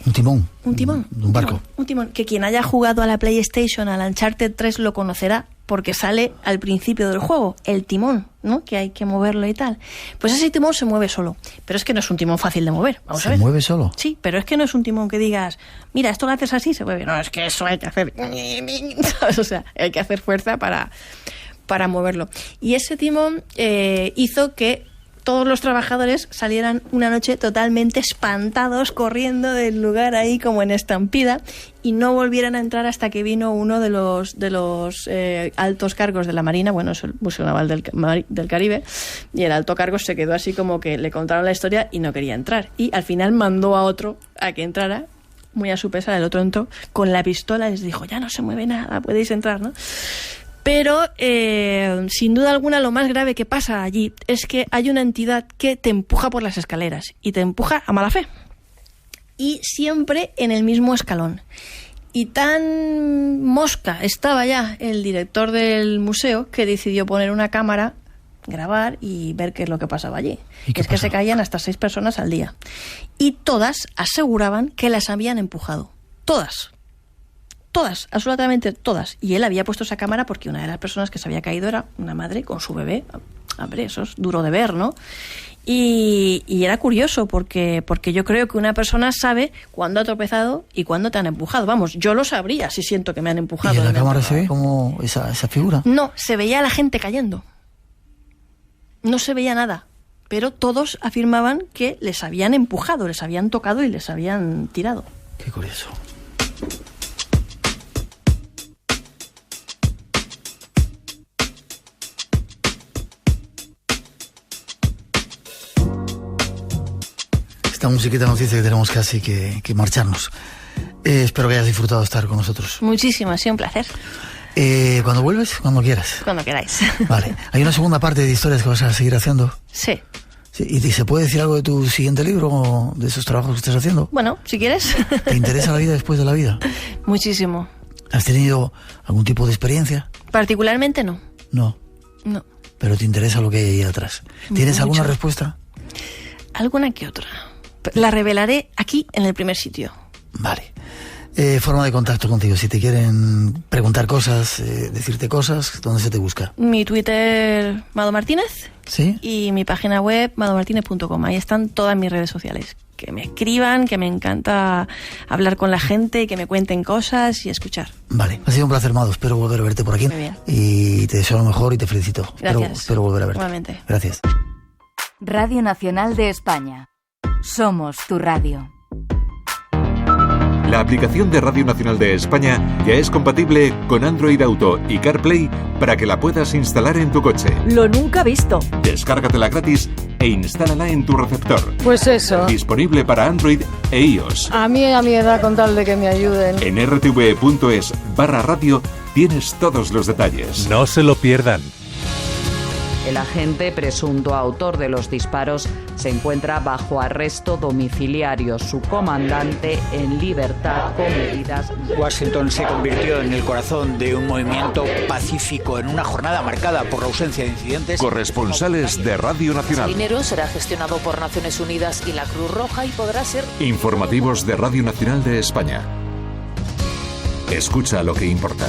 ¿Un timón? Un timón. Un barco. Un timón, que quien haya jugado a la PlayStation, al Uncharted 3, lo conocerá, porque sale al principio del juego, el timón, ¿no? Que hay que moverlo y tal. Pues ese timón se mueve solo, pero es que no es un timón fácil de mover. Vamos a ver. ¿Se mueve solo? Sí, pero es que no es un timón que digas, mira, esto lo haces así, se mueve. No, es que eso hay que hacer, o sea, hay que hacer fuerza para moverlo. Y ese timón hizo que todos los trabajadores salieran una noche totalmente espantados, corriendo del lugar ahí como en estampida, y no volvieran a entrar hasta que vino uno de los altos cargos de la Marina, bueno, es el Museo Naval del Caribe, y el alto cargo se quedó así como que le contaron la historia y no quería entrar. Y al final mandó a otro a que entrara, muy a su pesar. El otro entró con la pistola y les dijo, ya no se mueve nada, podéis entrar, ¿no? Pero, sin duda alguna, lo más grave que pasa allí es que hay una entidad que te empuja por las escaleras, y te empuja a mala fe. Y siempre en el mismo escalón. Y tan mosca estaba ya el director del museo que decidió poner una cámara, grabar y ver qué es lo que pasaba allí. Es que se caían hasta 6 personas al día. Y todas aseguraban que las habían empujado. Todas, absolutamente todas. Y él había puesto esa cámara porque una de las personas que se había caído era una madre con su bebé. Hombre, eso es duro de ver, ¿no? Y era curioso porque yo creo que una persona sabe cuándo ha tropezado y cuándo te han empujado. Vamos, yo lo sabría si siento que me han empujado. ¿Y en la cámara se ve como esa figura? No, se veía a la gente cayendo. No se veía nada. Pero todos afirmaban que les habían empujado, les habían tocado y les habían tirado. Qué curioso. Esta musiquita nos dice que tenemos casi que marcharnos. Espero que hayas disfrutado de estar con nosotros. Muchísimo, ha sido un placer. ¿Cuándo vuelves? Cuando quieras. Cuando queráis. Vale. ¿Hay una segunda parte de historias que vas a seguir haciendo? Sí. Sí, ¿y se puede decir algo de tu siguiente libro o de esos trabajos que estás haciendo? Bueno, si quieres. ¿Te interesa la vida después de la vida? Muchísimo. ¿Has tenido algún tipo de experiencia? Particularmente no. No. No. Pero te interesa lo que hay ahí atrás. ¿Tienes Mucho. alguna respuesta? Alguna que otra. La revelaré aquí en el primer sitio. Vale. Forma de contacto contigo. Si te quieren preguntar cosas, decirte cosas, ¿dónde se te busca? Mi Twitter, Mado Martínez. ¿Sí? Y mi página web, madomartinez.com. Ahí están todas mis redes sociales. Que me escriban, que me encanta hablar con la gente, que me cuenten cosas y escuchar. Vale. Ha sido un placer, Mado. Espero volver a verte por aquí. Muy bien. Y te deseo lo mejor y te felicito. Gracias. Espero volver a verte. Igualmente. Gracias. Radio Nacional de España. Somos tu radio. La aplicación de Radio Nacional de España ya es compatible con Android Auto y CarPlay para que la puedas instalar en tu coche. Lo nunca visto. Descárgatela gratis e instálala en tu receptor. Pues eso. Disponible para Android e iOS. A mi edad, con tal de que me ayuden. En rtv.es/radio tienes todos los detalles. No se lo pierdan. El agente presunto autor de los disparos se encuentra bajo arresto domiciliario. Su comandante en libertad con medidas. Washington se convirtió en el corazón de un movimiento pacífico en una jornada marcada por la ausencia de incidentes. Corresponsales de Radio Nacional. El dinero será gestionado por Naciones Unidas y la Cruz Roja y podrá ser... Informativos de Radio Nacional de España. Escucha lo que importa.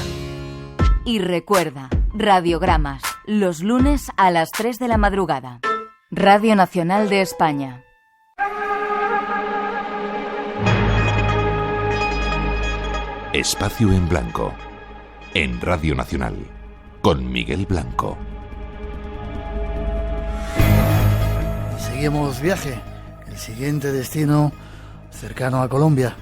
Y recuerda, radiogramas, los lunes a las 3 de la madrugada. Radio Nacional de España. Espacio en Blanco. En Radio Nacional. Con Miguel Blanco. Seguimos viaje. El siguiente destino cercano a Colombia,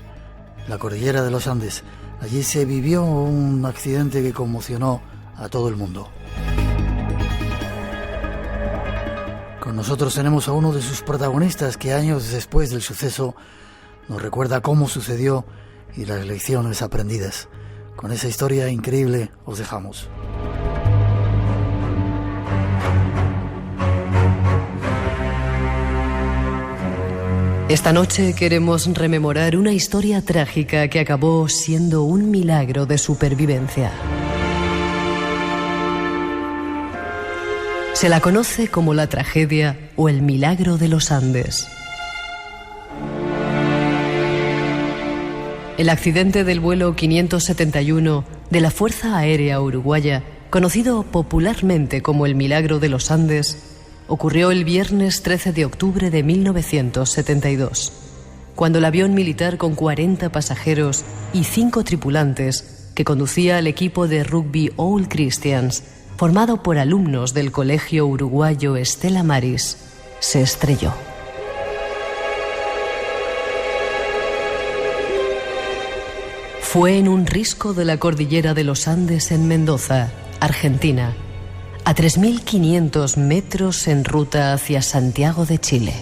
la cordillera de los Andes. Allí se vivió un accidente que conmocionó a todo el mundo. Con nosotros tenemos a uno de sus protagonistas que años después del suceso nos recuerda cómo sucedió y las lecciones aprendidas. Con esa historia increíble os dejamos. Esta noche queremos rememorar una historia trágica que acabó siendo un milagro de supervivencia. Se la conoce como la tragedia o el milagro de los Andes. El accidente del vuelo 571 de la Fuerza Aérea Uruguaya, conocido popularmente como el milagro de los Andes, ocurrió el viernes 13 de octubre de 1972, cuando el avión militar con 40 pasajeros y 5 tripulantes que conducía al equipo de rugby All Christians, formado por alumnos del Colegio Uruguayo Stella Maris, se estrelló. Fue en un risco de la cordillera de los Andes en Mendoza, Argentina, a 3.500 metros en ruta hacia Santiago de Chile.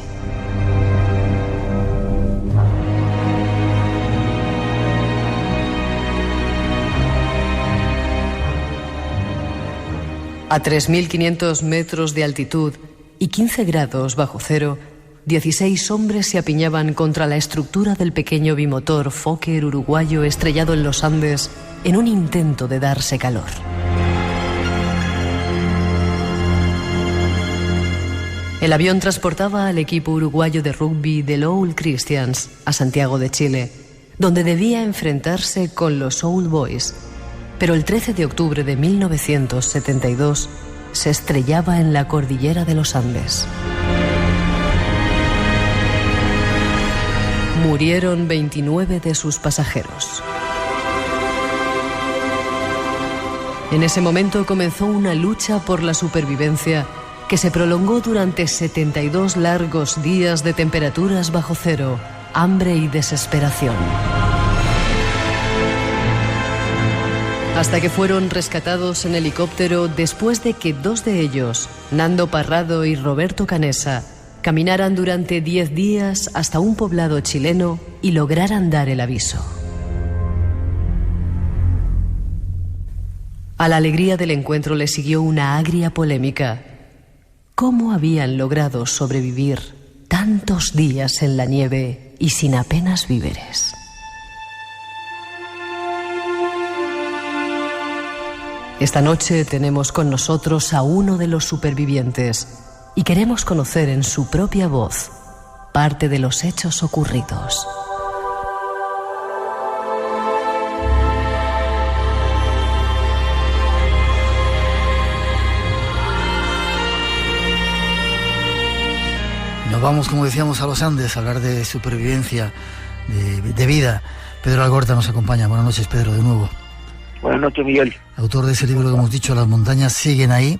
A 3.500 metros de altitud y 15 grados bajo cero, 16 hombres se apiñaban contra la estructura del pequeño bimotor Fokker uruguayo estrellado en los Andes en un intento de darse calor. El avión transportaba al equipo uruguayo de rugby del All Christians a Santiago de Chile, donde debía enfrentarse con los Old Boys. Pero el 13 de octubre de 1972 se estrellaba en la cordillera de los Andes. Murieron 29 de sus pasajeros. En ese momento comenzó una lucha por la supervivencia que se prolongó durante 72 largos días de temperaturas bajo cero, hambre y desesperación. Hasta que fueron rescatados en helicóptero después de que 2 de ellos, Nando Parrado y Roberto Canesa, caminaran durante 10 días hasta un poblado chileno y lograran dar el aviso. A la alegría del encuentro le siguió una agria polémica. ¿Cómo habían logrado sobrevivir tantos días en la nieve y sin apenas víveres? Esta noche tenemos con nosotros a uno de los supervivientes y queremos conocer en su propia voz parte de los hechos ocurridos. Nos vamos, como decíamos, a los Andes a hablar de supervivencia, de vida. Pedro Algorta nos acompaña. Buenas noches, Pedro, de nuevo. Buenas noches, Miguel. Autor de ese libro que hemos dicho, Las montañas siguen ahí.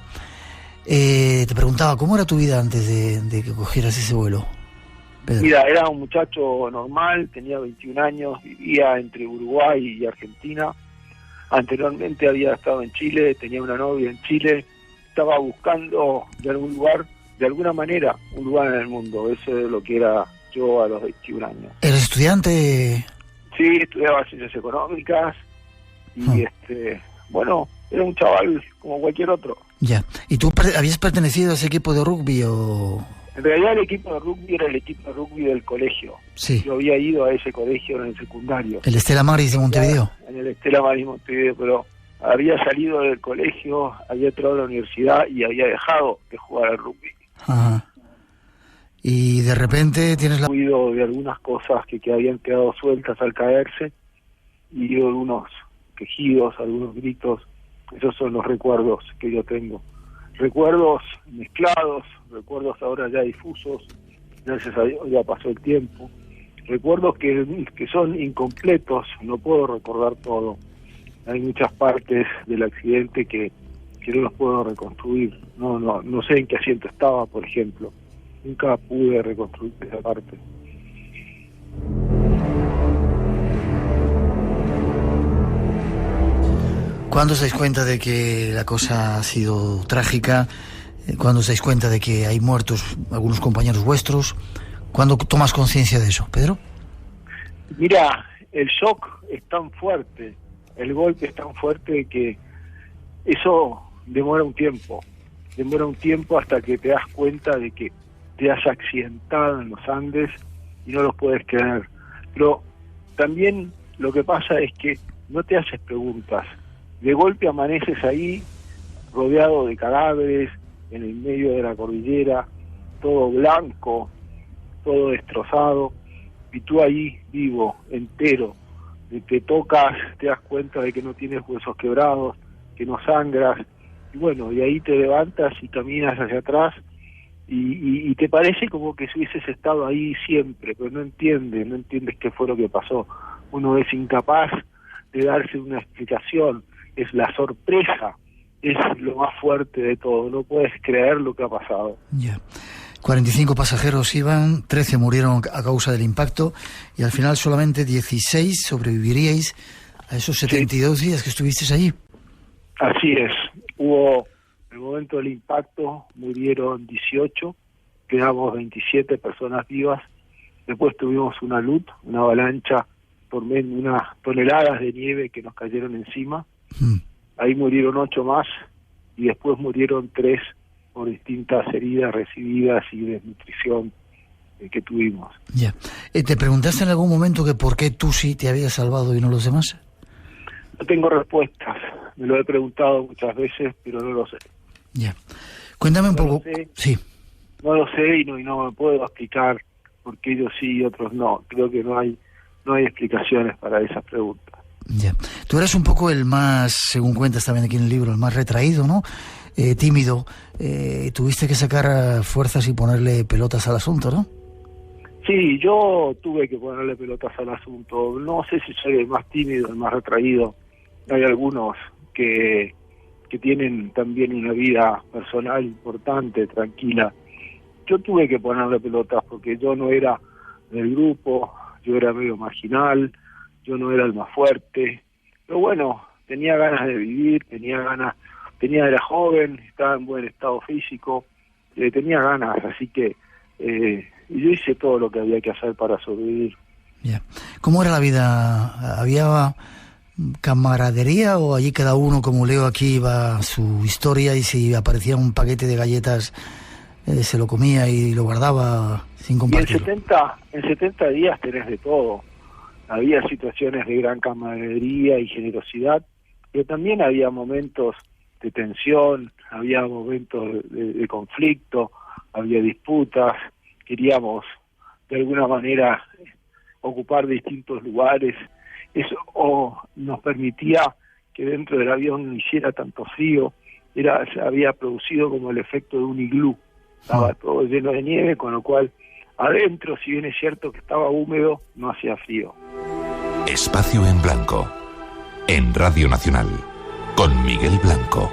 Te preguntaba, ¿cómo era tu vida antes de que cogieras ese vuelo, Pedro? Mira, era un muchacho normal, tenía 21 años, vivía entre Uruguay y Argentina. Anteriormente había estado en Chile, tenía una novia en Chile. Estaba buscando de algún lugar, de alguna manera, un lugar en el mundo. Eso es lo que era yo a los 21 años. ¿Eres estudiante? Sí, estudiaba ciencias económicas y bueno, era un chaval como cualquier otro. Ya. ¿Y tú habías pertenecido a ese equipo de rugby o...? En realidad el equipo de rugby era el equipo de rugby del colegio. Sí. Yo había ido a ese colegio en el secundario. ¿El Estela Maris de Montevideo? En el Estela Maris de Montevideo, pero había salido del colegio, había entrado a la universidad y había dejado de jugar al rugby. Ajá. Y de repente tienes la... Cuido de algunas cosas que habían quedado sueltas al caerse y algunos quejidos, algunos gritos. Esos son los recuerdos que yo tengo. Recuerdos mezclados, recuerdos ahora ya difusos, gracias a Dios ya pasó el tiempo. Recuerdos que son incompletos, no puedo recordar todo. Hay muchas partes del accidente que no los puedo reconstruir. No sé en qué asiento estaba, por ejemplo. Nunca pude reconstruir esa parte. ¿Cuándo os dais cuenta de que la cosa ha sido trágica? ¿Cuándo os dais cuenta de que hay muertos algunos compañeros vuestros? ¿Cuándo tomas conciencia de eso, Pedro? Mira, el shock es tan fuerte, el golpe es tan fuerte que eso demora un tiempo hasta que te das cuenta de que te has accidentado en los Andes y no lo puedes creer. Pero también lo que pasa es que no te haces preguntas. De golpe amaneces ahí, rodeado de cadáveres, en el medio de la cordillera, todo blanco, todo destrozado, y tú ahí vivo, entero. Te tocas, te das cuenta de que no tienes huesos quebrados, que no sangras, y bueno, y ahí te levantas y caminas hacia atrás, y te parece como que si hubieses estado ahí siempre, pero no entiendes qué fue lo que pasó. Uno es incapaz de darse una explicación. Es la sorpresa, es lo más fuerte de todo, no puedes creer lo que ha pasado. Ya. 45 pasajeros iban, 13 murieron a causa del impacto y al final solamente 16 sobreviviríais a esos 72 días que estuvisteis allí. Así es, en el momento del impacto murieron 18, quedamos 27 personas vivas, después tuvimos una luz, una avalancha, unas toneladas de nieve que nos cayeron encima. Ahí murieron 8 más y después murieron 3 por distintas heridas recibidas y desnutrición que tuvimos. Ya. ¿Te preguntaste en algún momento que por qué tú sí te habías salvado y no los demás? No tengo respuestas. Me lo he preguntado muchas veces, pero no lo sé. Ya. Cuéntame un poco. Sí. No lo sé y no me puedo explicar por qué ellos sí y otros no. Creo que no hay explicaciones para esas preguntas. Ya. Tú eres un poco el más, según cuentas también aquí en el libro, el más retraído, ¿no? Tímido. Tuviste que sacar fuerzas y ponerle pelotas al asunto, ¿no? Sí, yo tuve que ponerle pelotas al asunto. No sé si soy el más tímido, el más retraído. Hay algunos que tienen también una vida personal importante, tranquila. Yo tuve que ponerle pelotas porque yo no era del grupo, yo era medio marginal, yo no era el más fuerte, pero bueno, tenía ganas de vivir, era joven, estaba en buen estado físico, tenía ganas, así que yo hice todo lo que había que hacer para sobrevivir. Ya. ¿Cómo era la vida? ¿Había camaradería o allí cada uno, como leo aquí, iba a su historia y si aparecía un paquete de galletas se lo comía y lo guardaba sin compartirlo. Y en 70 días tenés de todo. Había situaciones de gran camaradería y generosidad, pero también había momentos de tensión, había momentos de conflicto, había disputas, queríamos de alguna manera ocupar distintos lugares. Eso nos permitía que dentro del avión no hiciera tanto frío, se había producido como el efecto de un iglú, estaba todo lleno de nieve, con lo cual adentro, si bien es cierto que estaba húmedo, no hacía frío. Espacio en Blanco, en Radio Nacional, con Miguel Blanco.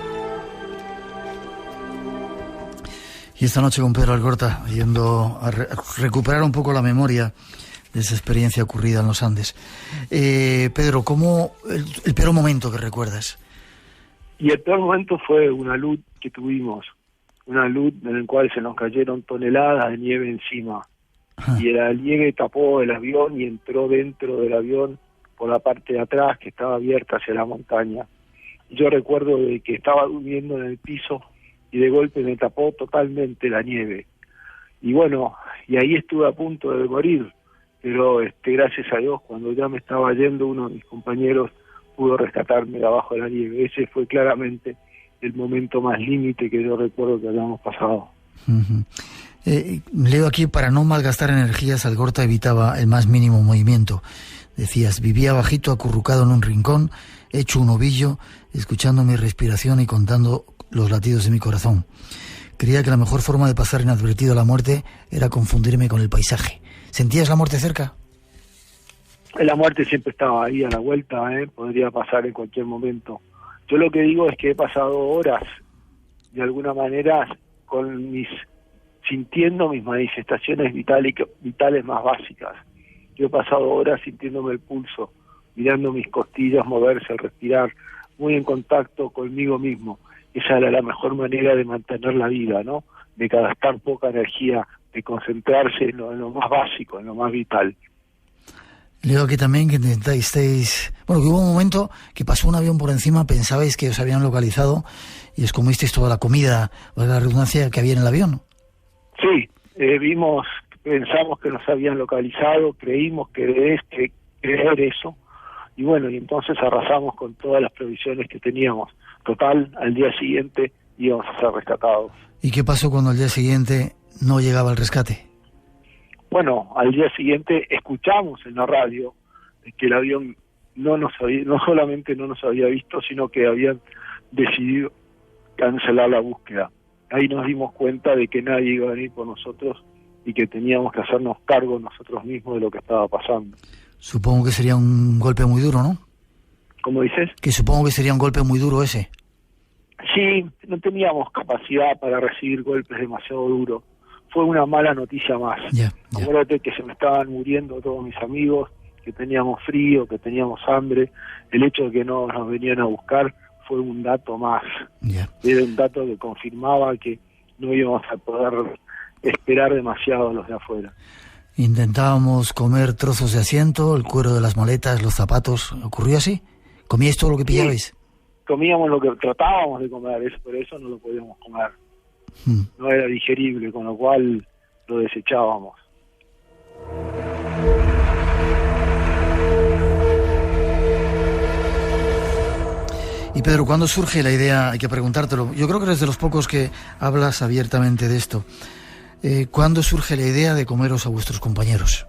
Y esta noche con Pedro Algorta, yendo a recuperar un poco la memoria de esa experiencia ocurrida en los Andes. Pedro, ¿cómo el peor momento que recuerdas? Y el peor momento fue una luz que tuvimos, una luz en la cual se nos cayeron toneladas de nieve encima. Y la nieve tapó el avión y entró dentro del avión por la parte de atrás, que estaba abierta hacia la montaña. Yo recuerdo de que estaba durmiendo en el piso y de golpe me tapó totalmente la nieve. Y bueno, y ahí estuve a punto de morir, pero gracias a Dios, cuando ya me estaba yendo, uno de mis compañeros pudo rescatarme de abajo de la nieve. Ese fue claramente el momento más límite que yo recuerdo que habíamos pasado. Leo aquí, para no malgastar energías, Algorta evitaba el más mínimo movimiento. Decías, vivía bajito, acurrucado en un rincón, hecho un ovillo, escuchando mi respiración y contando los latidos de mi corazón. Creía que la mejor forma de pasar inadvertido a la muerte era confundirme con el paisaje. ¿Sentías la muerte cerca? La muerte siempre estaba ahí a la vuelta, podría pasar en cualquier momento. Yo lo que digo es que he pasado horas, de alguna manera, sintiendo mis manifestaciones vitales más básicas. Yo he pasado horas sintiéndome el pulso, mirando mis costillas moverse al respirar, muy en contacto conmigo mismo. Esa era la mejor manera de mantener la vida, ¿no? De gastar poca energía, de concentrarse en lo más básico, en lo más vital. Leo aquí también que intentasteis... Bueno, que hubo un momento que pasó un avión por encima, pensabais que os habían localizado y os comisteis toda la comida, valga la redundancia, que había en el avión. Sí, pensamos que nos habían localizado, creímos que creer eso, y bueno, y entonces arrasamos con todas las provisiones que teníamos. Total, al día siguiente íbamos a ser rescatados. ¿Y qué pasó cuando al día siguiente no llegaba el rescate? Bueno, al día siguiente escuchamos en la radio que el avión no solamente no nos había visto, sino que habían decidido cancelar la búsqueda. Ahí nos dimos cuenta de que nadie iba a venir por nosotros y que teníamos que hacernos cargo nosotros mismos de lo que estaba pasando. Supongo que sería un golpe muy duro, ¿no? ¿Cómo dices? Que supongo que sería un golpe muy duro ese. Sí, no teníamos capacidad para recibir golpes demasiado duros. Fue una mala noticia más. Acuérdate que se me estaban muriendo todos mis amigos, que teníamos frío, que teníamos hambre. El hecho de que no nos venían a buscar fue un dato más. Era un dato que confirmaba que no íbamos a poder esperar demasiado a los de afuera. Intentábamos comer trozos de asiento, el cuero de las maletas, los zapatos. ¿Ocurrió así? ¿Comíais todo lo que pillabais? Sí, comíamos lo que tratábamos de comer, por eso no lo podíamos comer. No era digerible, con lo cual lo desechábamos. Y Pedro, ¿cuándo surge la idea? Hay que preguntártelo. Yo creo que eres de los pocos que hablas abiertamente de esto. ¿Cuándo surge la idea de comeros a vuestros compañeros?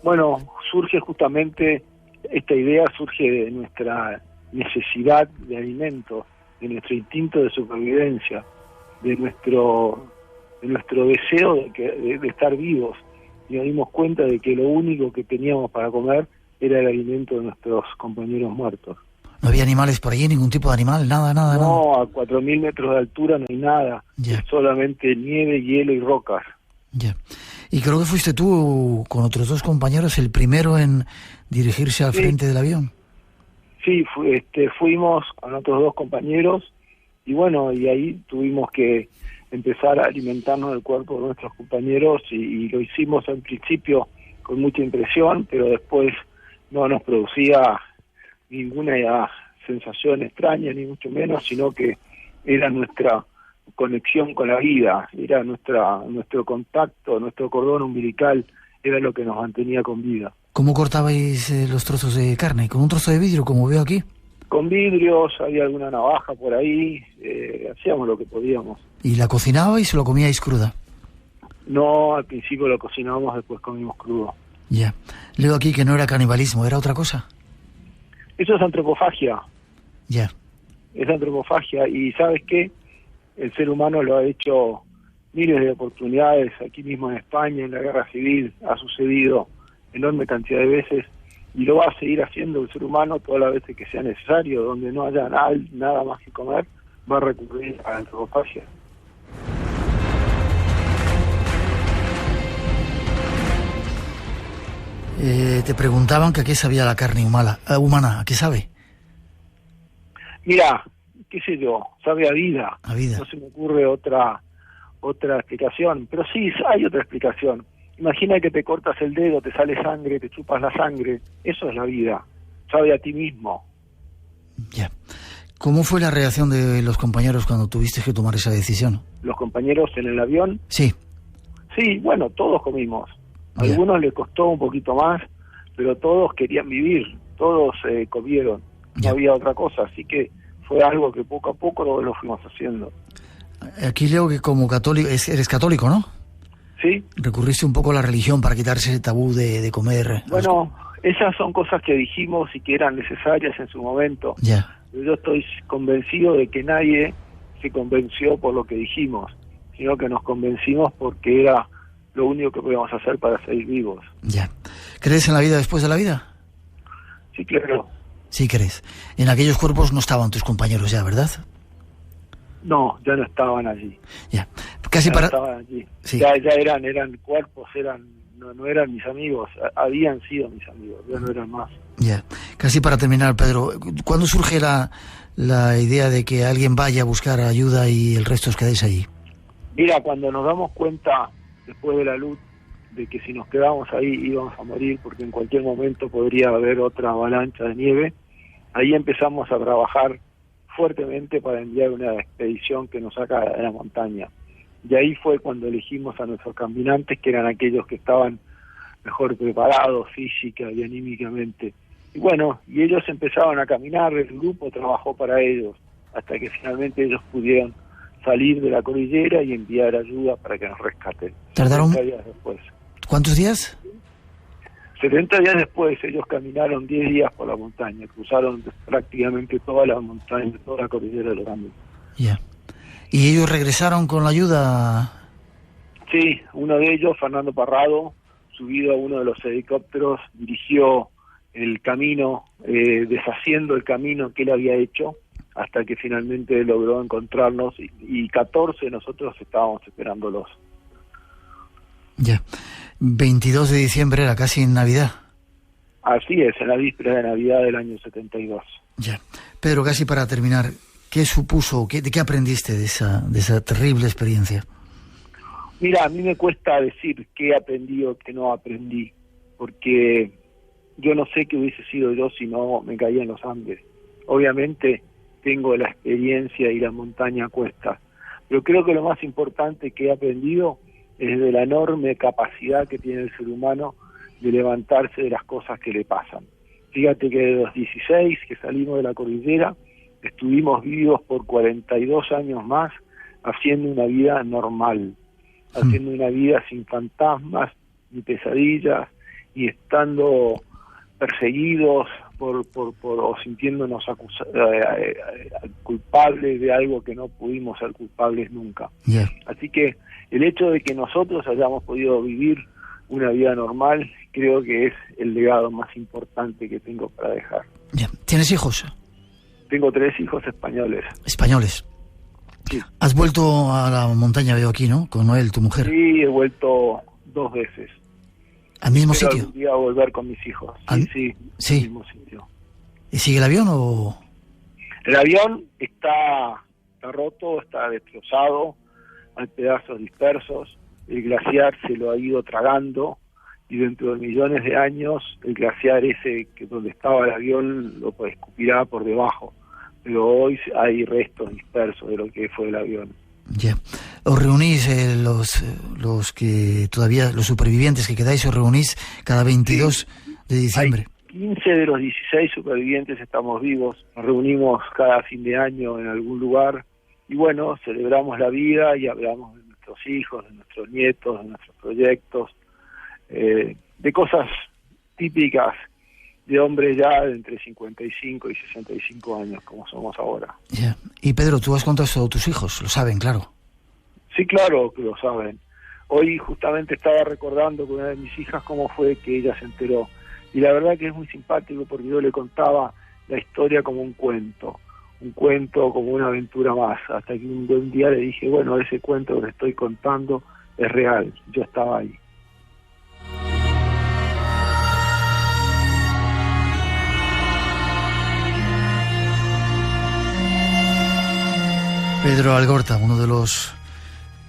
Bueno, surge justamente, esta idea surge de nuestra necesidad de alimentos, de nuestro instinto de supervivencia, de nuestro deseo de estar vivos. Y nos dimos cuenta de que lo único que teníamos para comer era el alimento de nuestros compañeros muertos. ¿No había animales por allí, ningún tipo de animal? Nada. No, a 4.000 metros de altura no hay nada. Solamente nieve, hielo y rocas. Y creo que fuiste tú, con otros dos compañeros, el primero en dirigirse al frente del avión. Sí, fuimos con otros dos compañeros y bueno, y ahí tuvimos que empezar a alimentarnos del cuerpo de nuestros compañeros y lo hicimos en principio con mucha impresión, pero después no nos producía ninguna sensación extraña, ni mucho menos, sino que era nuestra conexión con la vida, era nuestro contacto, nuestro cordón umbilical, era lo que nos mantenía con vida. ¿Cómo cortabais los trozos de carne? ¿Con un trozo de vidrio, como veo aquí? Con vidrios, había alguna navaja por ahí, hacíamos lo que podíamos. ¿Y la cocinabais o lo comíais cruda? No, al principio lo cocinábamos, después comimos crudo. Ya. Leo aquí que no era canibalismo, ¿era otra cosa? Eso es antropofagia. Ya. Es antropofagia, y ¿sabes qué? El ser humano lo ha hecho miles de oportunidades, aquí mismo en España, en la guerra civil, ha sucedido enorme cantidad de veces, y lo va a seguir haciendo el ser humano todas las veces que sea necesario, donde no haya nada más que comer, va a recurrir a la antropofagia. Te preguntaban que a qué sabía la carne humana, ¿a qué sabe? Mira, qué sé yo, sabe a vida. A vida. No se me ocurre otra explicación, pero sí hay otra explicación. Imagina que te cortas el dedo, te sale sangre, te chupas la sangre, eso es la vida, sabe a ti mismo. Ya. ¿Cómo fue la reacción de los compañeros cuando tuviste que tomar esa decisión? ¿Los compañeros en el avión? Sí. Sí, bueno, todos comimos. A algunos les costó un poquito más, pero todos querían vivir, todos comieron, no había otra cosa, así que fue algo que poco a poco lo fuimos haciendo. Aquí leo que como católico, eres católico, ¿no? Sí. Recurriste un poco a la religión para quitarse ese tabú de comer. Bueno, esas son cosas que dijimos y que eran necesarias en su momento. Ya. Yo estoy convencido de que nadie se convenció por lo que dijimos, sino que nos convencimos porque era lo único que podíamos hacer para seguir vivos. Ya. ¿Crees en la vida después de la vida? Sí, claro. Sí crees. En aquellos cuerpos no estaban tus compañeros ya, ¿verdad? No, ya no estaban allí. Ya. Casi ya para... no estaban allí. Sí. Ya eran cuerpos, no eran mis amigos, habían sido mis amigos, ya no eran más. Ya. Casi para terminar, Pedro, ¿cuándo surge la idea de que alguien vaya a buscar ayuda y el resto os quedéis allí? Mira, cuando nos damos cuenta, después de la luz, de que si nos quedábamos ahí íbamos a morir, porque en cualquier momento podría haber otra avalancha de nieve, ahí empezamos a trabajar fuertemente para enviar una expedición que nos saca de la montaña. Y ahí fue cuando elegimos a nuestros caminantes, que eran aquellos que estaban mejor preparados física y anímicamente. Y bueno, y ellos empezaron a caminar, el grupo trabajó para ellos, hasta que finalmente ellos pudieron salir de la cordillera y enviar ayuda para que nos rescaten. ¿Tardaron 70 días después. ¿Cuántos días? 70 días después ellos caminaron 10 días por la montaña, cruzaron prácticamente toda la montaña, toda la cordillera de los Andes. Ya. ¿Y ellos regresaron con la ayuda? Sí, uno de ellos, Fernando Parrado, subido a uno de los helicópteros, dirigió el camino, deshaciendo el camino que él había hecho, hasta que finalmente logró encontrarnos, y 14 nosotros estábamos esperándolos. Ya. 22 de diciembre era casi en Navidad. Así es, en la víspera de Navidad del año 72. Ya. Pedro, casi para terminar, ¿qué supuso, de qué aprendiste de esa terrible experiencia? Mira, a mí me cuesta decir qué aprendí o qué no aprendí, porque yo no sé qué hubiese sido yo si no me caía en los Andes. Obviamente tengo la experiencia y la montaña a cuestas, pero creo que lo más importante que he aprendido es de la enorme capacidad que tiene el ser humano de levantarse de las cosas que le pasan. Fíjate que de los 16 que salimos de la cordillera, estuvimos vivos por 42 años más, haciendo una vida normal, haciendo una vida sin fantasmas, ni pesadillas, ni estando perseguidos o sintiéndonos culpables de algo que no pudimos ser culpables nunca. Yeah. Así que el hecho de que nosotros hayamos podido vivir una vida normal, creo que es el legado más importante que tengo para dejar. Yeah. ¿Tienes hijos? Tengo 3 hijos españoles. ¿Españoles? Sí. ¿Has vuelto a la montaña, veo aquí, ¿no? Con Noel, tu mujer. Sí, he vuelto 2 veces. ¿Al mismo Espero sitio? algún día volver con mis hijos. Sí, sí. Al mismo sitio. ¿Y sigue el avión o...? El avión está roto, está destrozado, hay pedazos dispersos, el glaciar se lo ha ido tragando y dentro de millones de años el glaciar ese que donde estaba el avión lo escupirá por debajo, pero hoy hay restos dispersos de lo que fue el avión. Ya. ¿Os reunís los que todavía, los supervivientes que quedáis, os reunís cada 22 de diciembre? Hay 15 de los 16 supervivientes estamos vivos. Nos reunimos cada fin de año en algún lugar y bueno, celebramos la vida y hablamos de nuestros hijos, de nuestros nietos, de nuestros proyectos, de cosas típicas de hombres ya de entre 55 y 65 años, como somos ahora. Yeah. Y Pedro, tú has contado esto a tus hijos, lo saben, claro. Sí, claro que lo saben. Hoy justamente estaba recordando con una de mis hijas cómo fue que ella se enteró. Y la verdad que es muy simpático porque yo le contaba la historia como un cuento como una aventura más, hasta que un buen día le dije, bueno, ese cuento que le estoy contando es real, yo estaba ahí. Pedro Algorta, uno de los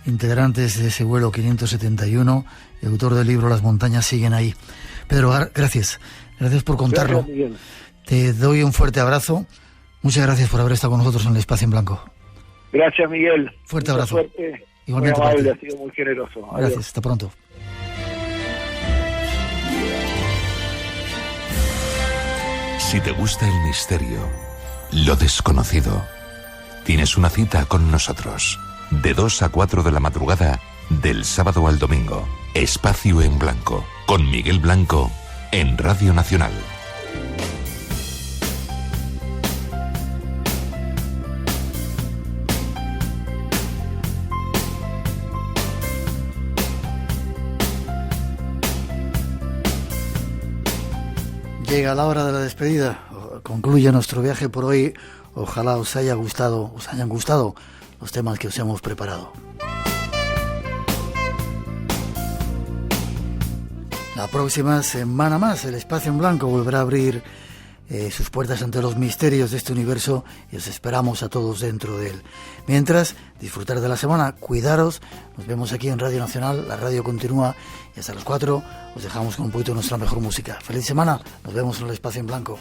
integrantes de ese vuelo 571, y autor del libro Las montañas siguen ahí. Pedro, gracias por contarlo. Gracias, te doy un fuerte abrazo. Muchas gracias por haber estado con nosotros en el Espacio en Blanco. Gracias, Miguel. Fuerte abrazo. Suerte. Igualmente. Muy amable, ha sido muy generoso. Gracias, adiós. Hasta pronto. Si te gusta el misterio, lo desconocido, tienes una cita con nosotros. De 2 a 4 de la madrugada, del sábado al domingo. Espacio en Blanco, con Miguel Blanco, en Radio Nacional. Llega la hora de la despedida. Concluye nuestro viaje por hoy. Ojalá os hayan gustado los temas que os hemos preparado. La próxima semana más, el Espacio en Blanco volverá a abrir sus puertas ante los misterios de este universo y os esperamos a todos dentro de él. Mientras, disfrutar de la semana, cuidaros. Nos vemos aquí en Radio Nacional, la radio continúa y hasta las 4 os dejamos con un poquito de nuestra mejor música. ¡Feliz semana! Nos vemos en el Espacio en Blanco.